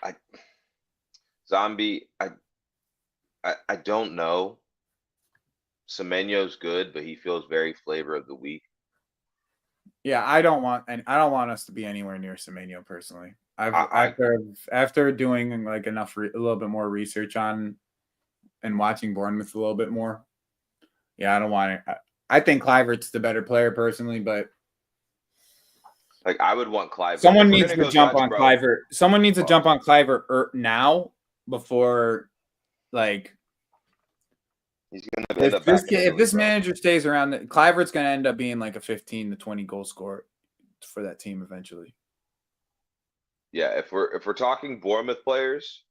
I Zombie. I don't know. Semenyo's good, but he feels very flavor of the week. Yeah, I don't want us to be anywhere near Semenyo personally. I After doing like a little bit more research on and watching Bournemouth a little bit more. Yeah, I don't want it. I think Clivert's the better player personally, but like I would want Clive. someone needs to jump on Clivert. Someone needs to jump on Clivert now before like he's going to end up back if this manager stays around, Clivert's going to end up being like a 15 to 20 goal scorer for that team eventually. Yeah, if we're talking Bournemouth players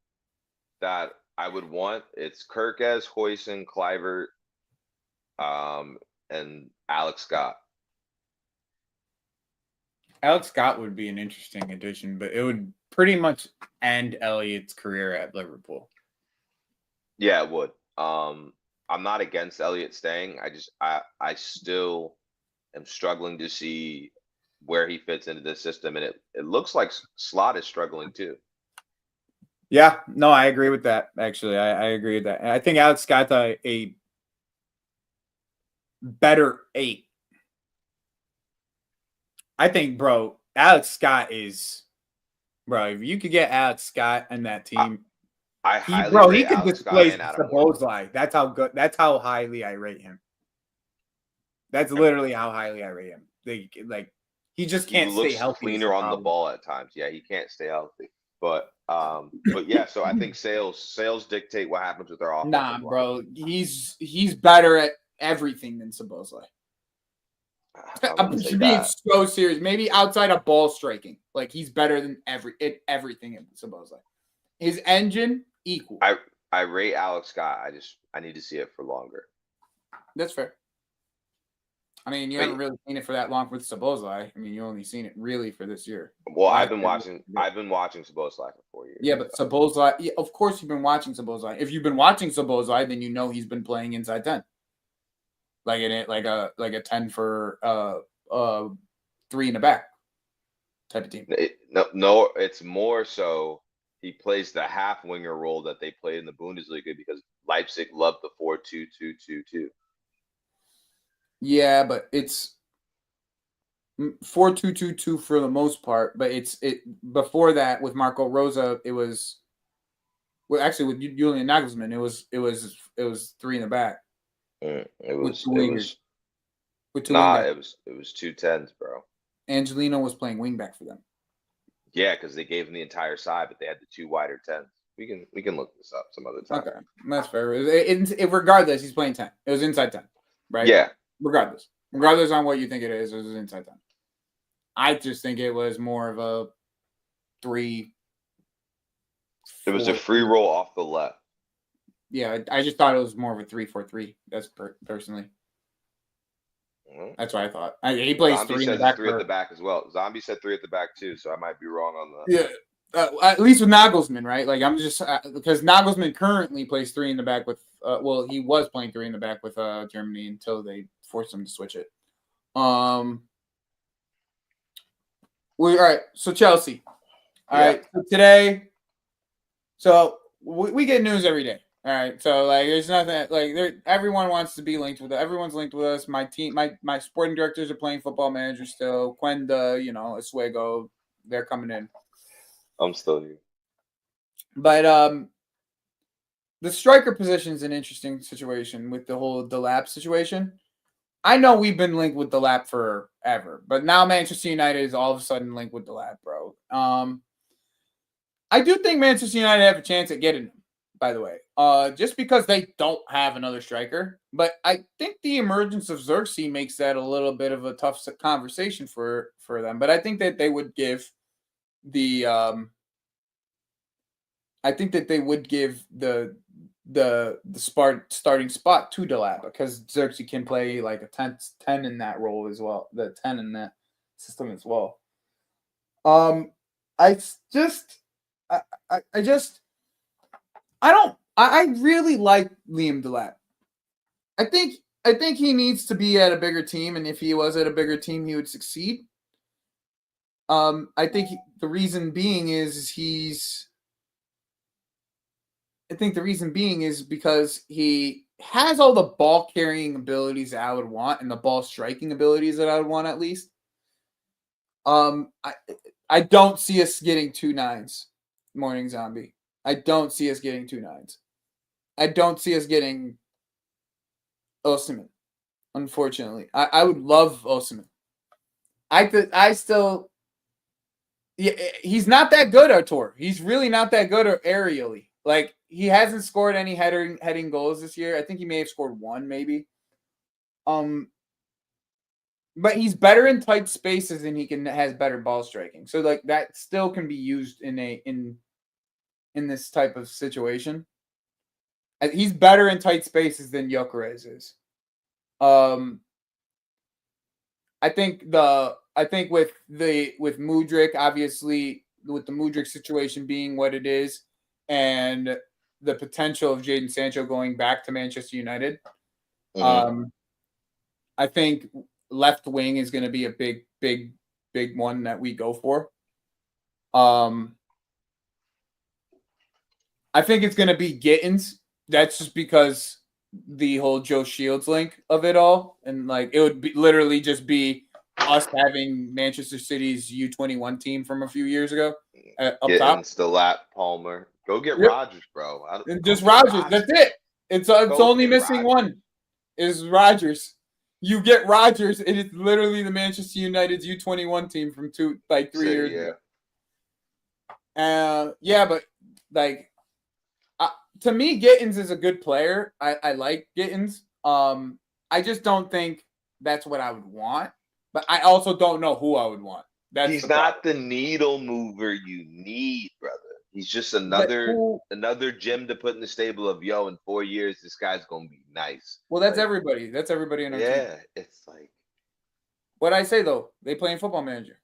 that I would want, it's Kirkez, Hoyson, Clivert, and Alex Scott. Alex Scott would be an interesting addition, but it would pretty much end Elliott's career at Liverpool. Yeah, it would. I'm not against Elliott staying. I still am struggling to see where he fits into this system, and it looks like Slot is struggling too. Yeah, no, I agree with that. Actually, I agree with that. And I think Alex Scott's a better 8. I think, bro, Alex Scott is, bro. If you could get Alex Scott and that team, he could displace Szoboszlai. That's how good. That's how highly I rate him. That's literally how highly I rate him. He just can't stay healthy. Cleaner on the ball at times. Yeah, he can't stay healthy. But yeah. So I think sales dictate what happens with their offense. Nah, bro, he's better at everything than Szoboszlai. I'm being so serious. Maybe outside of ball striking, like he's better than everything in Szoboszlai. His engine equal. I rate Alex Scott. I need to see it for longer. That's fair. I mean, you haven't really seen it for that long with Szoboszlai. I mean, you only seen it really for this year. Well, I've been watching Szoboszlai for 4 years. Yeah, but Szoboszlai. Yeah, of course, you've been watching Szoboszlai. If you've been watching Szoboszlai, then you know he's been playing inside 10. Like in it, like a 10 for 3 in the back type of team. No, it's more so he plays the half winger role that they played in the Bundesliga because Leipzig loved the 4-2-2-2-2. Yeah, but it's 4-2-2-2 for the most part. But it before that with Marco Rosa, it was actually with Julian Nagelsmann, it was 3 in the back. It was 2 10s, bro. Angelino was playing wingback for them. Yeah, because they gave him the entire side, but they had the 2 wider 10s. We can look this up some other time. Okay, that's fair. Regardless, he's playing 10. It was inside 10, right? Yeah. Regardless on what you think it was inside 10. I just think it was more of a 3. It was a free roll off the left. Yeah, I just thought it was more of a 3-4-3. That's personally. Mm-hmm. That's what I thought. He plays Zombie 3 says in the back. 3 at the back as well. Zombie said 3 at the back too, so I might be wrong on that. Yeah, at least with Nagelsmann, right? Like I'm just because Nagelsmann currently plays 3 in the back with. He was playing 3 in the back with Germany until they forced him to switch it. All right. So Chelsea. All right. So today, we get news every day. All right, so like, there's nothing like there. Everyone wants to be linked with. Everyone's linked with us. My team, my sporting directors are playing Football Manager still. Quenda, Oswego, they're coming in. I'm still here. But the striker position is an interesting situation with the whole Delap situation. I know we've been linked with Delap forever, but now Manchester United is all of a sudden linked with Delap, bro. I do think Manchester United have a chance at getting him, by the way. Just because they don't have another striker. But I think the emergence of Xerxes makes that a little bit of a tough conversation for them. But I think that they would give the starting spot to Delap because Xerxes can play like a 10 in that role as well, the 10 in that system as well. I really like Liam Delap. I think he needs to be at a bigger team, and if he was at a bigger team, he would succeed. I think the reason being is because he has all the ball carrying abilities that I would want and the ball striking abilities that I would want at least. I don't see us getting 2 9s, Morning Zombie. I don't see us getting 2 9s. I don't see us getting Osimhen, unfortunately. I would love Osimhen. He's not that good, Artur. He's really not that good aerially. Like, he hasn't scored any heading goals this year. I think he may have scored 1, maybe. But he's better in tight spaces and has better ball striking. So like that still can be used in this type of situation. He's better in tight spaces than Gyökeres is. I think with Mudryk, obviously with the Mudryk situation being what it is, and the potential of Jadon Sancho going back to Manchester United, I think left wing is going to be a big one that we go for. I think it's going to be Gittins. That's just because the whole Joe Shields link of it all, and like it would literally just be us having Manchester City's U21 team from a few years ago up top. Gittins, Delap, Palmer. Go get Rodgers, bro. Just Rodgers. That's it. It's only missing one. Is Rodgers. You get Rodgers, and it's literally the Manchester United's U21 team from 3 years ago. Yeah, but like to me, Gittins is a good player. I like Gittins. I just don't think that's what I would want. But I also don't know who I would want. He's not the needle mover you need, brother. He's just another gem to put in the stable of, yo, in 4 years, this guy's going to be nice. Well, that's like, everybody. That's everybody in our team. Yeah, it's like. What I say, though, they play in Football Manager.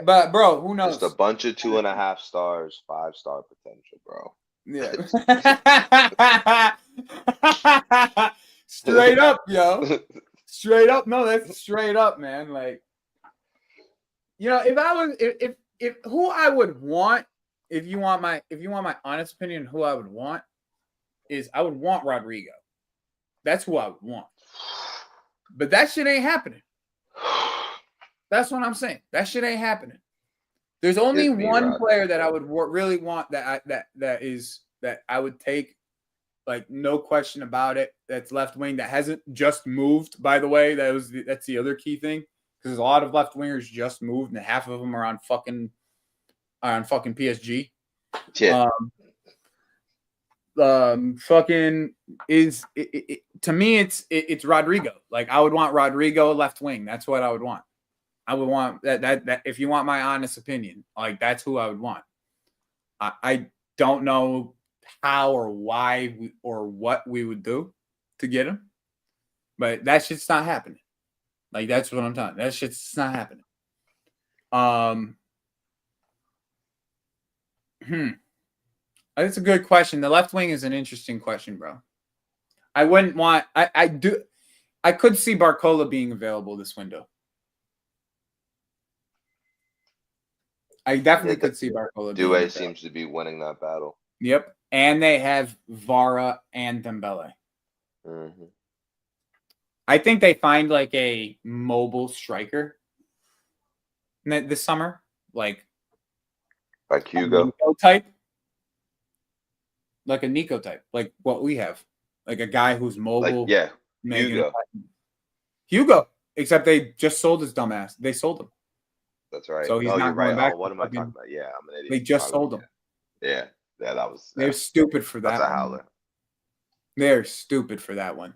But, bro, who knows? Just a bunch of 2.5 stars, 5-star potential, bro. Yeah. Straight up, yo. Straight up. No, that's straight up, man. Like, if who I would want, if you want my honest opinion, who I would want is I would want Rodrigo. That's who I would want. But that shit ain't happening. That's what I'm saying. That shit ain't happening. There's only one player that I would really want that I would take, like, no question about it. That's left wing that hasn't just moved. By the way, that's the other key thing, because a lot of left wingers just moved, and half of them are on fucking PSG. Yeah. To me, it's Rodrigo. Like, I would want Rodrigo left wing. That's what I would want. I would want that if you want my honest opinion, like, that's who I would want. I don't know how or why or what we would do to get him, but that shit's not happening. Like, that's what I'm telling you. That shit's not happening. That's a good question. The left wing is an interesting question, bro. I wouldn't want. I could see Barcola being available this window. I definitely Yeah, could see Barcola being Due the best. seems to be winning that battle. Yep. And they have Vara and Dembele. Mm-hmm. I think they find like a mobile striker this summer, like Hugo. Nico type, like a Nico type, like what we have, like a guy who's mobile. Hugo. Hugo, except they just sold his dumbass. They sold him. That's right. So he's Oh, not you're going right. back. Oh, what am I talking about? Yeah, I'm an idiot. They just sold him. Yeah, that was. They're stupid for that. That's a one. howler. They're stupid for that one.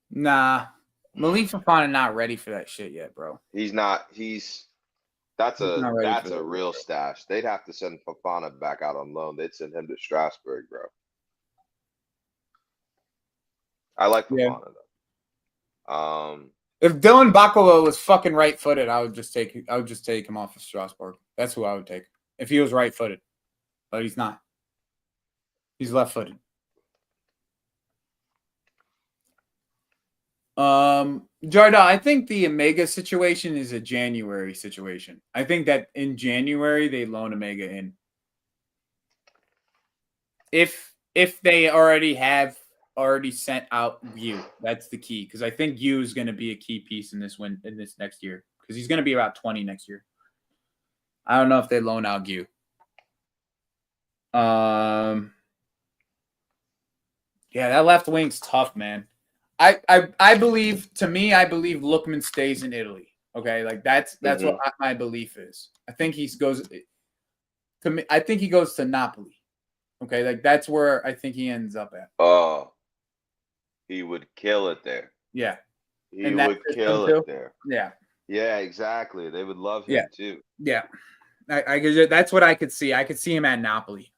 Nah, Malik Fofana not ready for that shit yet, bro. He's not. That's not a real stash. They'd have to send Fofana back out on loan. They'd send him to Strasbourg, bro. I like Fofana though. If Dylan Bakula was fucking right-footed, I would just take him off of Strasbourg. That's who I would take if he was right-footed, but he's not. He's left-footed. Jarda, I think the Omega situation is a January situation. I think that in January they loan Omega in. If they already sent out Yu, that's the key, because I think Yu is going to be a key piece in this next year, because he's going to be about 20 next year. I don't know if they loan out Yu. Yeah, that left wing's tough, man. I believe Lookman stays in Italy. Okay, like that's what my belief is. I think he goes to Napoli. Okay, like that's where I think he ends up at. Oh, he would kill it there. Yeah, he would kill it there. Yeah, yeah, exactly. They would love him too. Yeah, I that's what I could see. I could see him at Napoli.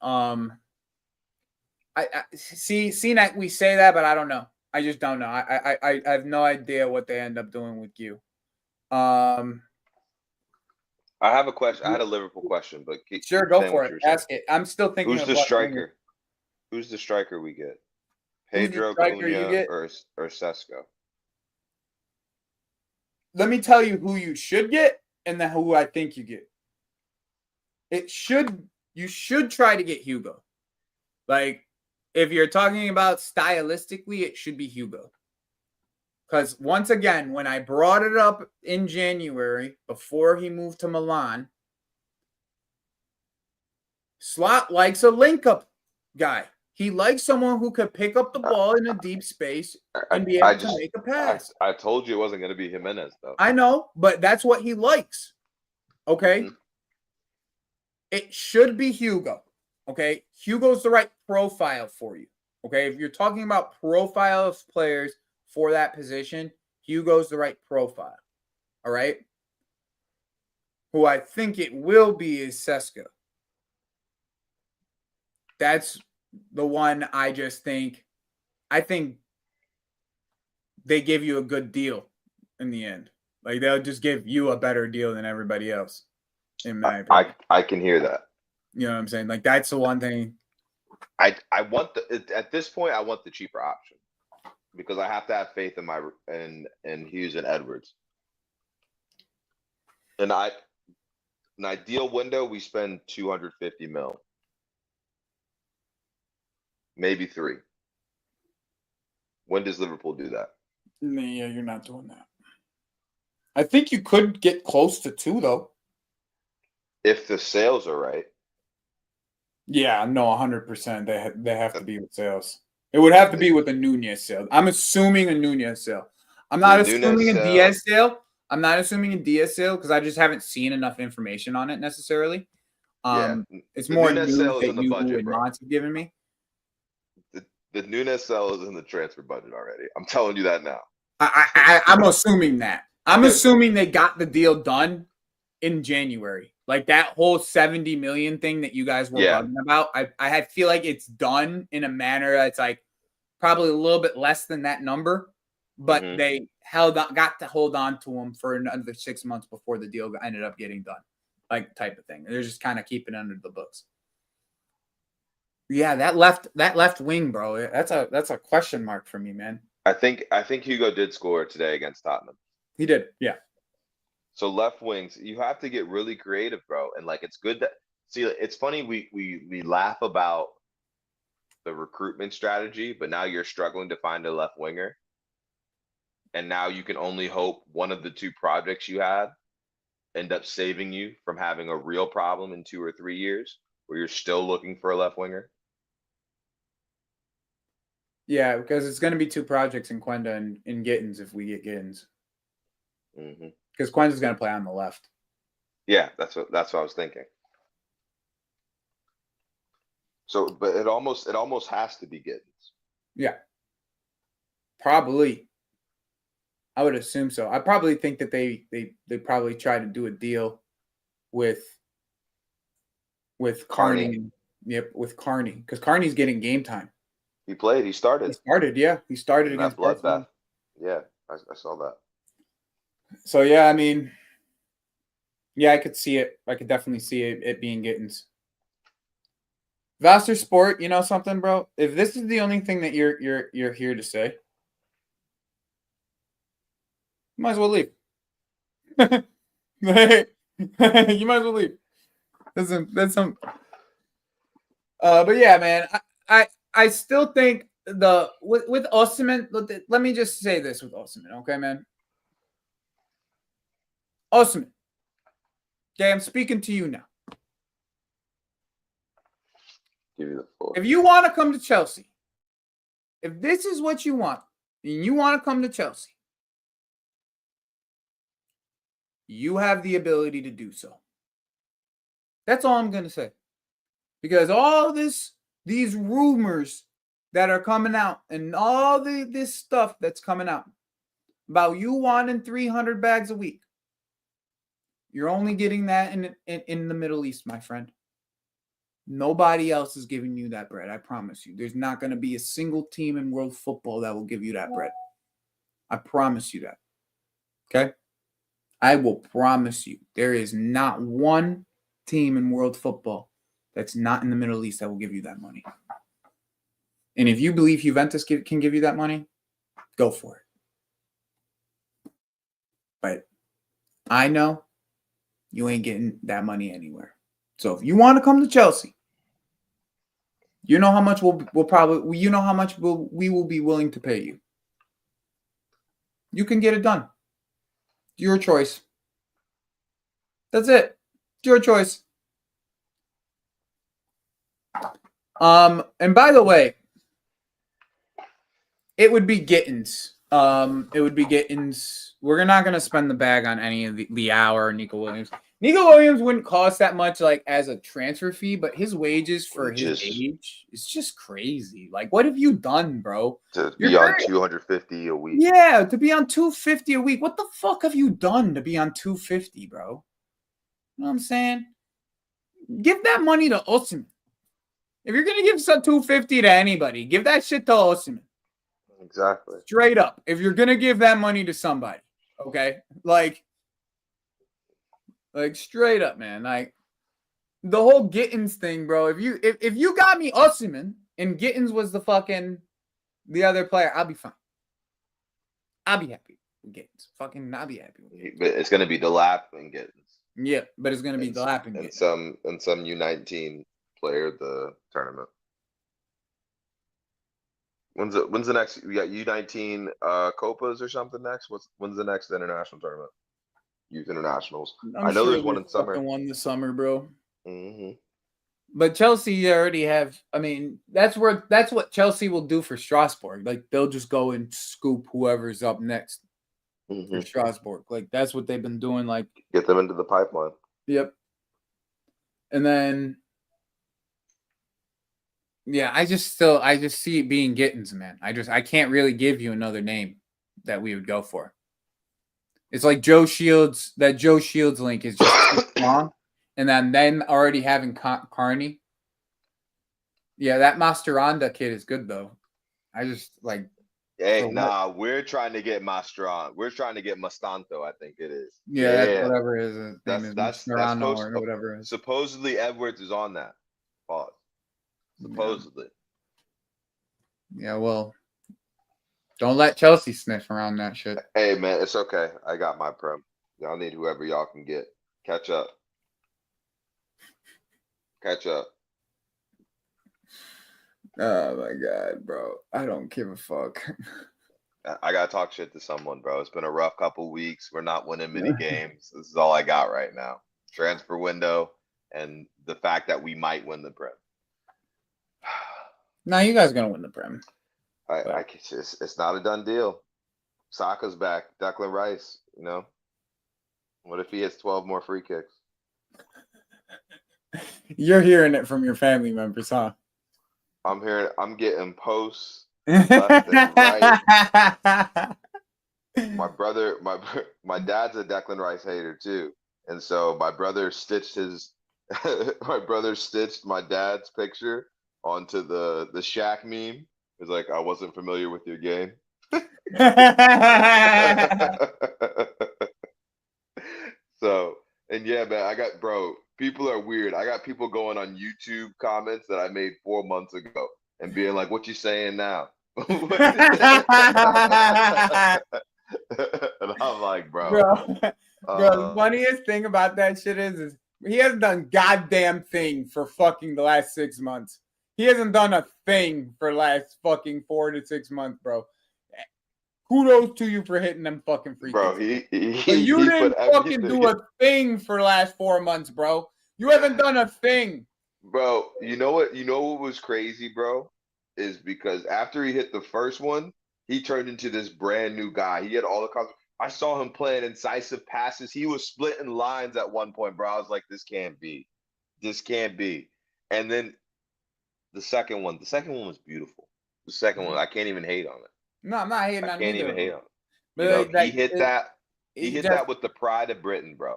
I see that we say that, but I don't know. I just don't know. I have no idea what they end up doing with you. I have a question. I had a Liverpool question, but sure, go for it. Ask it. I'm still thinking. Who's the striker? Who's the striker we get? Pedro Cunha or Sesko? Let me tell you who you should get, and then who I think you get. You should try to get Hugo. Like, if you're talking about stylistically, it should be Hugo. Because once again, when I brought it up in January, before he moved to Milan, Slot likes a link-up guy. He likes someone who could pick up the ball in a deep space and be able to make a pass. I told you it wasn't going to be Jimenez, though. I know, but that's what he likes. Okay? Mm-hmm. It should be Hugo. Okay? Hugo's the right profile for you. Okay? If you're talking about profile of players for that position, Hugo's the right profile. All right? Who I think it will be is Sesko. That's the one I think they give you a good deal in the end. Like, they'll just give you a better deal than everybody else, in my opinion. I can hear that. You know what I'm saying? Like, that's the one thing. I want at this point, I want the cheaper option, because I have to have faith in Hughes and Edwards. And an ideal window, we spend 250 mil. Maybe 3. When does Liverpool do that? Yeah, you're not doing that. I think you could get close to 2, though. If the sales are right. Yeah, no, 100%. They have to be with sales. It would have to be with a Nunez sale. I'm assuming a Nunez sale. I'm not assuming a Diaz sale. I'm not assuming a Diaz sale because I just haven't seen enough information on it necessarily. It's more news that you and Mons have given me. The Nunez sale is in the transfer budget already. I'm telling you that now. I'm assuming that. I'm assuming they got the deal done in January. Like that whole 70 million thing that you guys were talking about. I feel like it's done in a manner that's like probably a little bit less than that number, but they got to hold on to them for another 6 months before the deal ended up getting done, like type of thing. They're just kind of keeping it under the books. Yeah, that left wing, bro. That's a question mark for me, man. I think Hugo did score today against Tottenham. He did, yeah. So left wings, you have to get really creative, bro. And like it's good that see, it's funny we laugh about the recruitment strategy, but now you're struggling to find a left winger. And now you can only hope one of the two projects you had end up saving you from having a real problem in 2 or 3 years where you're still looking for a left winger. Yeah, because it's going to be two projects in Quenda and in Gittins if we get Gittins. Because Quenda's going to play on the left. Yeah, that's what I was thinking. So, but it almost has to be Gittins. Yeah, probably. I would assume so. I probably think that they probably try to do a deal with Carney. Yep, with Carney because Carney's getting game time. He played. He started. He started against bloodbath. Yeah, I saw that. So yeah, I mean, yeah, I could see it. I could definitely see it being Gittins. Vassar Sport, you know something, bro? If this is the only thing that you're here to say, you might as well leave. You might as well leave. That's some. But yeah, man, I still think with Osimhen. Let me just say this with Osimhen, okay, man. Osimhen. Okay, I'm speaking to you now. Give you the floor. If you want to come to Chelsea, if this is what you want, and you want to come to Chelsea, you have the ability to do so. That's all I'm going to say. Because all these rumors that are coming out and all this stuff that's coming out about you wanting 300 bags a week, you're only getting that in the Middle East, my friend. Nobody else is giving you that bread. I promise you. There's not going to be a single team in world football that will give you that bread. I promise you that. Okay? I will promise you. There is not one team in world football that's not in the Middle East that will give you that money. And if you believe Juventus can give you that money, go for it. But I know you ain't getting that money anywhere. So if you want to come to Chelsea, you know how much we will be willing to pay you. You can get it done. Your choice. That's it. It's your choice. And by the way, it would be Gittins. It would be Gittins. We're not going to spend the bag on any of the hour or Nico Williams. Nico Williams wouldn't cost that much, like as a transfer fee, but his wages for his age is just crazy. Like, what have you done, bro? To be on 250 a week. Yeah, to be on 250 a week. What the fuck have you done to be on 250, bro? You know what I'm saying? Give that money to Osimhen. If you're gonna give some 250 to anybody, give that shit to Osimhen. Exactly. Straight up. If you're gonna give that money to somebody, okay? Like straight up, man. Like the whole Gittins thing, bro. If you got me Osimhen and Gittins was the other player, I'll be fine. I'll be happy with Gittins. I'll be happy with Gittins. But it's gonna be Delap and Gittins. Yeah, but it's gonna be Delap and Gittins. And some U19 player at the tournament. When's the next? We got U19 Copas or something next. When's the next international tournament? Youth internationals. I know there's one in summer. One this summer, bro. Mm-hmm. But Chelsea already have. I mean, that's what Chelsea will do for Strasbourg. Like they'll just go and scoop whoever's up next for Strasbourg. Like that's what they've been doing. Like get them into the pipeline. Yep. And then. Yeah, I just see it being Gittins, man. I can't really give you another name that we would go for. It's like Joe Shields. That Joe Shields link is just too strong, and then already having Carney. Yeah, that Mascherano kid is good though. I just like. Hey, we're trying to get Mascherano. We're trying to get Mastanto. I think it is. Yeah, that's whatever his name is. That's or whatever it is. Supposedly Edwards is on that. Pause. Supposedly. Yeah, well, Don't let Chelsea sniff around that shit. Hey man, it's okay. I got my prim. Y'all need whoever y'all can get. Catch up. Catch up. Oh my god, bro. I don't give a fuck. I gotta talk shit to someone, bro. It's been a rough couple weeks. We're not winning many games. This is all I got right now. Transfer window and the fact that we might win the prim. No, you guys are gonna win the Prem. It's not a done deal. Saka's back. Declan Rice, you know. What if he hits 12 more free kicks? You're hearing it from your family members, huh? I'm getting posts left and right. My brother, my dad's a Declan Rice hater too, and so my brother stitched my dad's picture onto the Shaq meme. It's like, I wasn't familiar with your game. So, and yeah, man, people are weird. I got people going on YouTube comments that I made 4 months ago and being like, what you saying now? And I'm like, bro, the funniest thing about that shit is he hasn't done goddamn thing for fucking the last 6 months. He hasn't done a thing for last fucking 4 to 6 months, bro. Kudos to you for hitting them fucking free bro, kicks. You didn't fucking do a thing for the last 4 months, bro. You haven't done a thing. Bro, you know what was crazy, bro? Is because after he hit the first one, he turned into this brand new guy. He had all the confidence. I saw him playing incisive passes. He was splitting lines at one point, bro. I was like, this can't be. This can't be. And then the second one was beautiful. The second one, I can't even hate on it. No, I'm not hating on it. I can't even hate on it. But he hit that. He hit that with the pride of Britain, bro.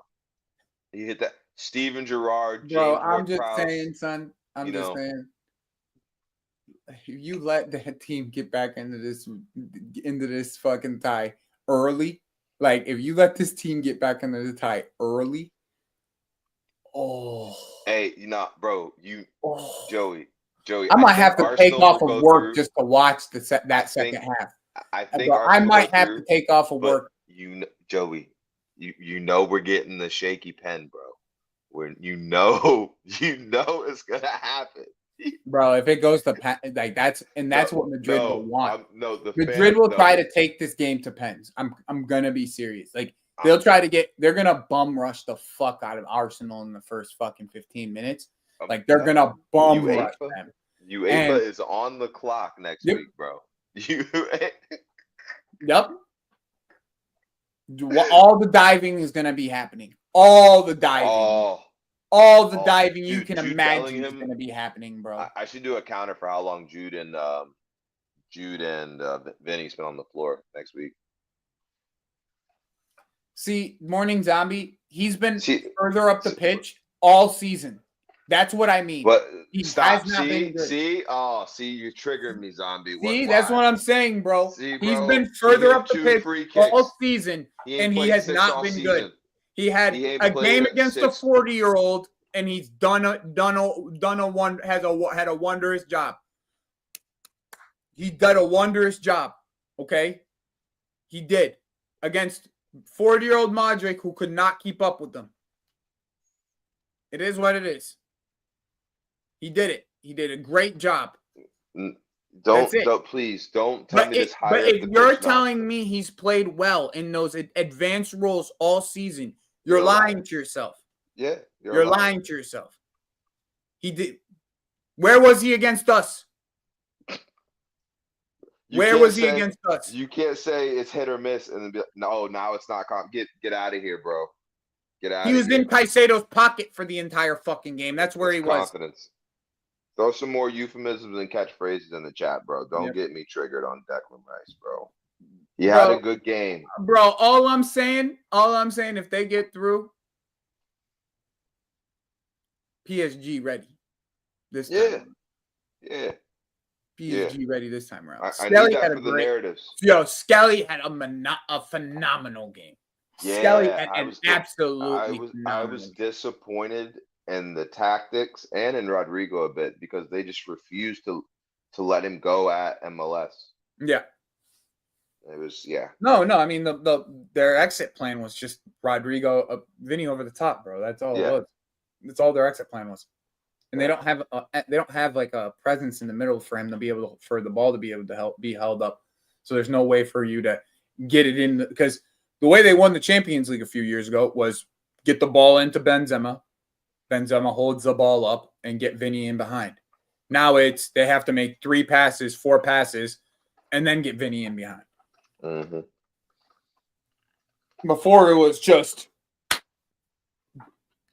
He hit that. Steven Gerrard, bro. James I'm just Ward-Prowse, saying, son. I'm just saying. You let the team get back into this fucking tie early. Like, if you let this team get back into the tie early, hey, bro, Joey, I might have to take off of work just to watch that second half. I think I might have to take off of work. Joey, we're getting the shaky pen, bro. When you know it's gonna happen. Bro, if it goes to pen, like that's what Madrid will want. Madrid will try to take this game to pens. I'm gonna be serious. Like, they're gonna bum rush the fuck out of Arsenal in the first fucking 15 minutes. Like, they're gonna bum rush them. UEFA is on the clock next week, bro. Yep. All the diving is gonna be happening. All the diving. All the diving you can imagine is going to be happening, bro. I should do a counter for how long Jude and Vinny's been on the floor next week. See, Morning Zombie, he's been further up the pitch all season. That's what I mean. But stop. See, you triggered me, Zombie. See, that's what I'm saying, bro. He's been further up the pitch all season, and he has not been good. He had a game against a 40-year-old, and he's had a wondrous job. He did a wondrous job. Okay, he did against 40-year-old Modric, who could not keep up with them. It is what it is. He did it. He did a great job. Please don't tell me this. But if you're telling me he's played well in those advanced roles all season, you're lying to yourself. Yeah, you're lying to yourself. He did. Where was he against us? Where was he against us? You can't say it's hit or miss and then be like, no, now it's not. Get out of here, bro. Get out. He was in Caicedo's pocket for the entire fucking game. That's where he was. Confidence. Throw some more euphemisms and catchphrases in the chat, bro. Don't get me triggered on Declan Rice, bro. He had a good game. Bro, all I'm saying, if they get through, PSG ready this time. Yeah. PSG ready this time around. I need that for the narratives. Yo, Skelly had a phenomenal game. Yeah, Skelly had an absolutely I was disappointed in the tactics and in Rodrigo a bit because they just refused to let him go at MLS. Yeah. It was, yeah. No. I mean, their exit plan was just Rodrigo, Vinny over the top, bro. That's all it was. That's all their exit plan was. And they don't have like a presence in the middle for him to be able for the ball to be able to be held up. So there's no way for you to get it in, because the way they won the Champions League a few years ago was get the ball into Benzema. Benzema holds the ball up and get Vinny in behind. Now they have to make 4 passes, and then get Vinny in behind. Mm-hmm. Before it was just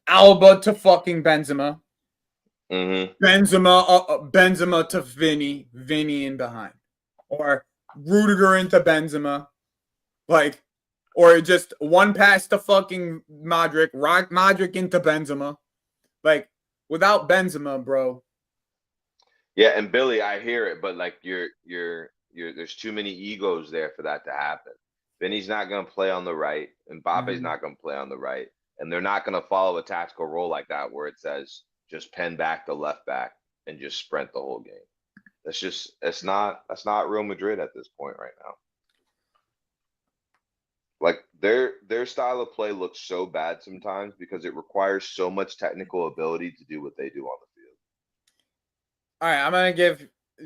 Alba to fucking Benzema. Mm-hmm. Benzema to Vinny in behind. Or Rudiger into Benzema. Like, or just one pass to fucking Modric into Benzema. Like, without Benzema, bro. Yeah, and Billy, I hear it, but like you're there's too many egos there for that to happen. Vinny's not going to play on the right, and Mbappe's not going to play on the right, and they're not going to follow a tactical role like that where it says just pen back the left back and just sprint the whole game. That's not Real Madrid at this point right now. Like their style of play looks so bad sometimes because it requires so much technical ability to do what they do on the field. All right, I'm gonna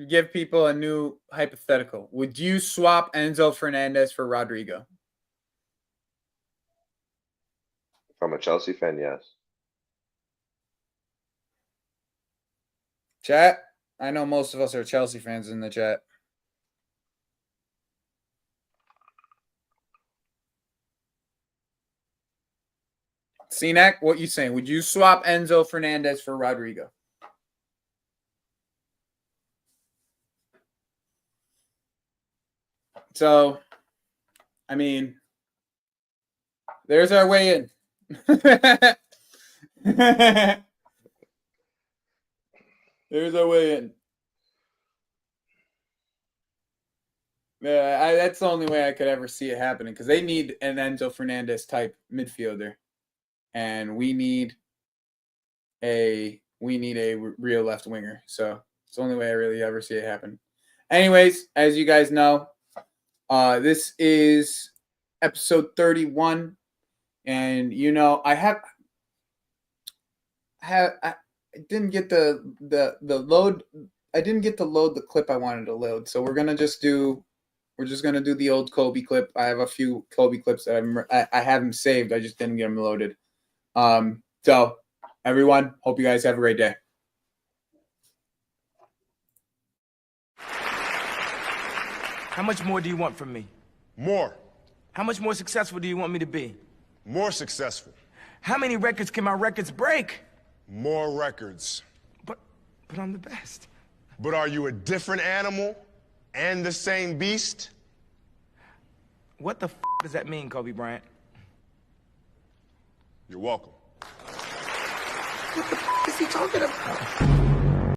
give people a new hypothetical. Would you swap Enzo Fernandez for Rodrigo? If I'm a Chelsea fan, yes. Chat? I know most of us are Chelsea fans in the chat. CNAC, what you saying? Would you swap Enzo Fernandez for Rodrigo? So, I mean, there's our way in. There's our way in. Yeah, that's the only way I could ever see it happening, because they need an Enzo Fernandez type midfielder, and we need a real left winger. So it's the only way I really ever see it happen. Anyways, as you guys know, this is episode 31, and I didn't get the load. I didn't get to load the clip I wanted to load, so we're just gonna do the old Kobe clip. I have a few Kobe clips that I have them saved. I just didn't get them loaded. So everyone, hope you guys have a great day. How much more do you want from me? More. How much more successful do you want me to be? More successful. How many records can my records break? More records. But I'm the best. But are you a different animal and the same beast? What the does that mean, Kobe Bryant? You're welcome. What the is he talking about?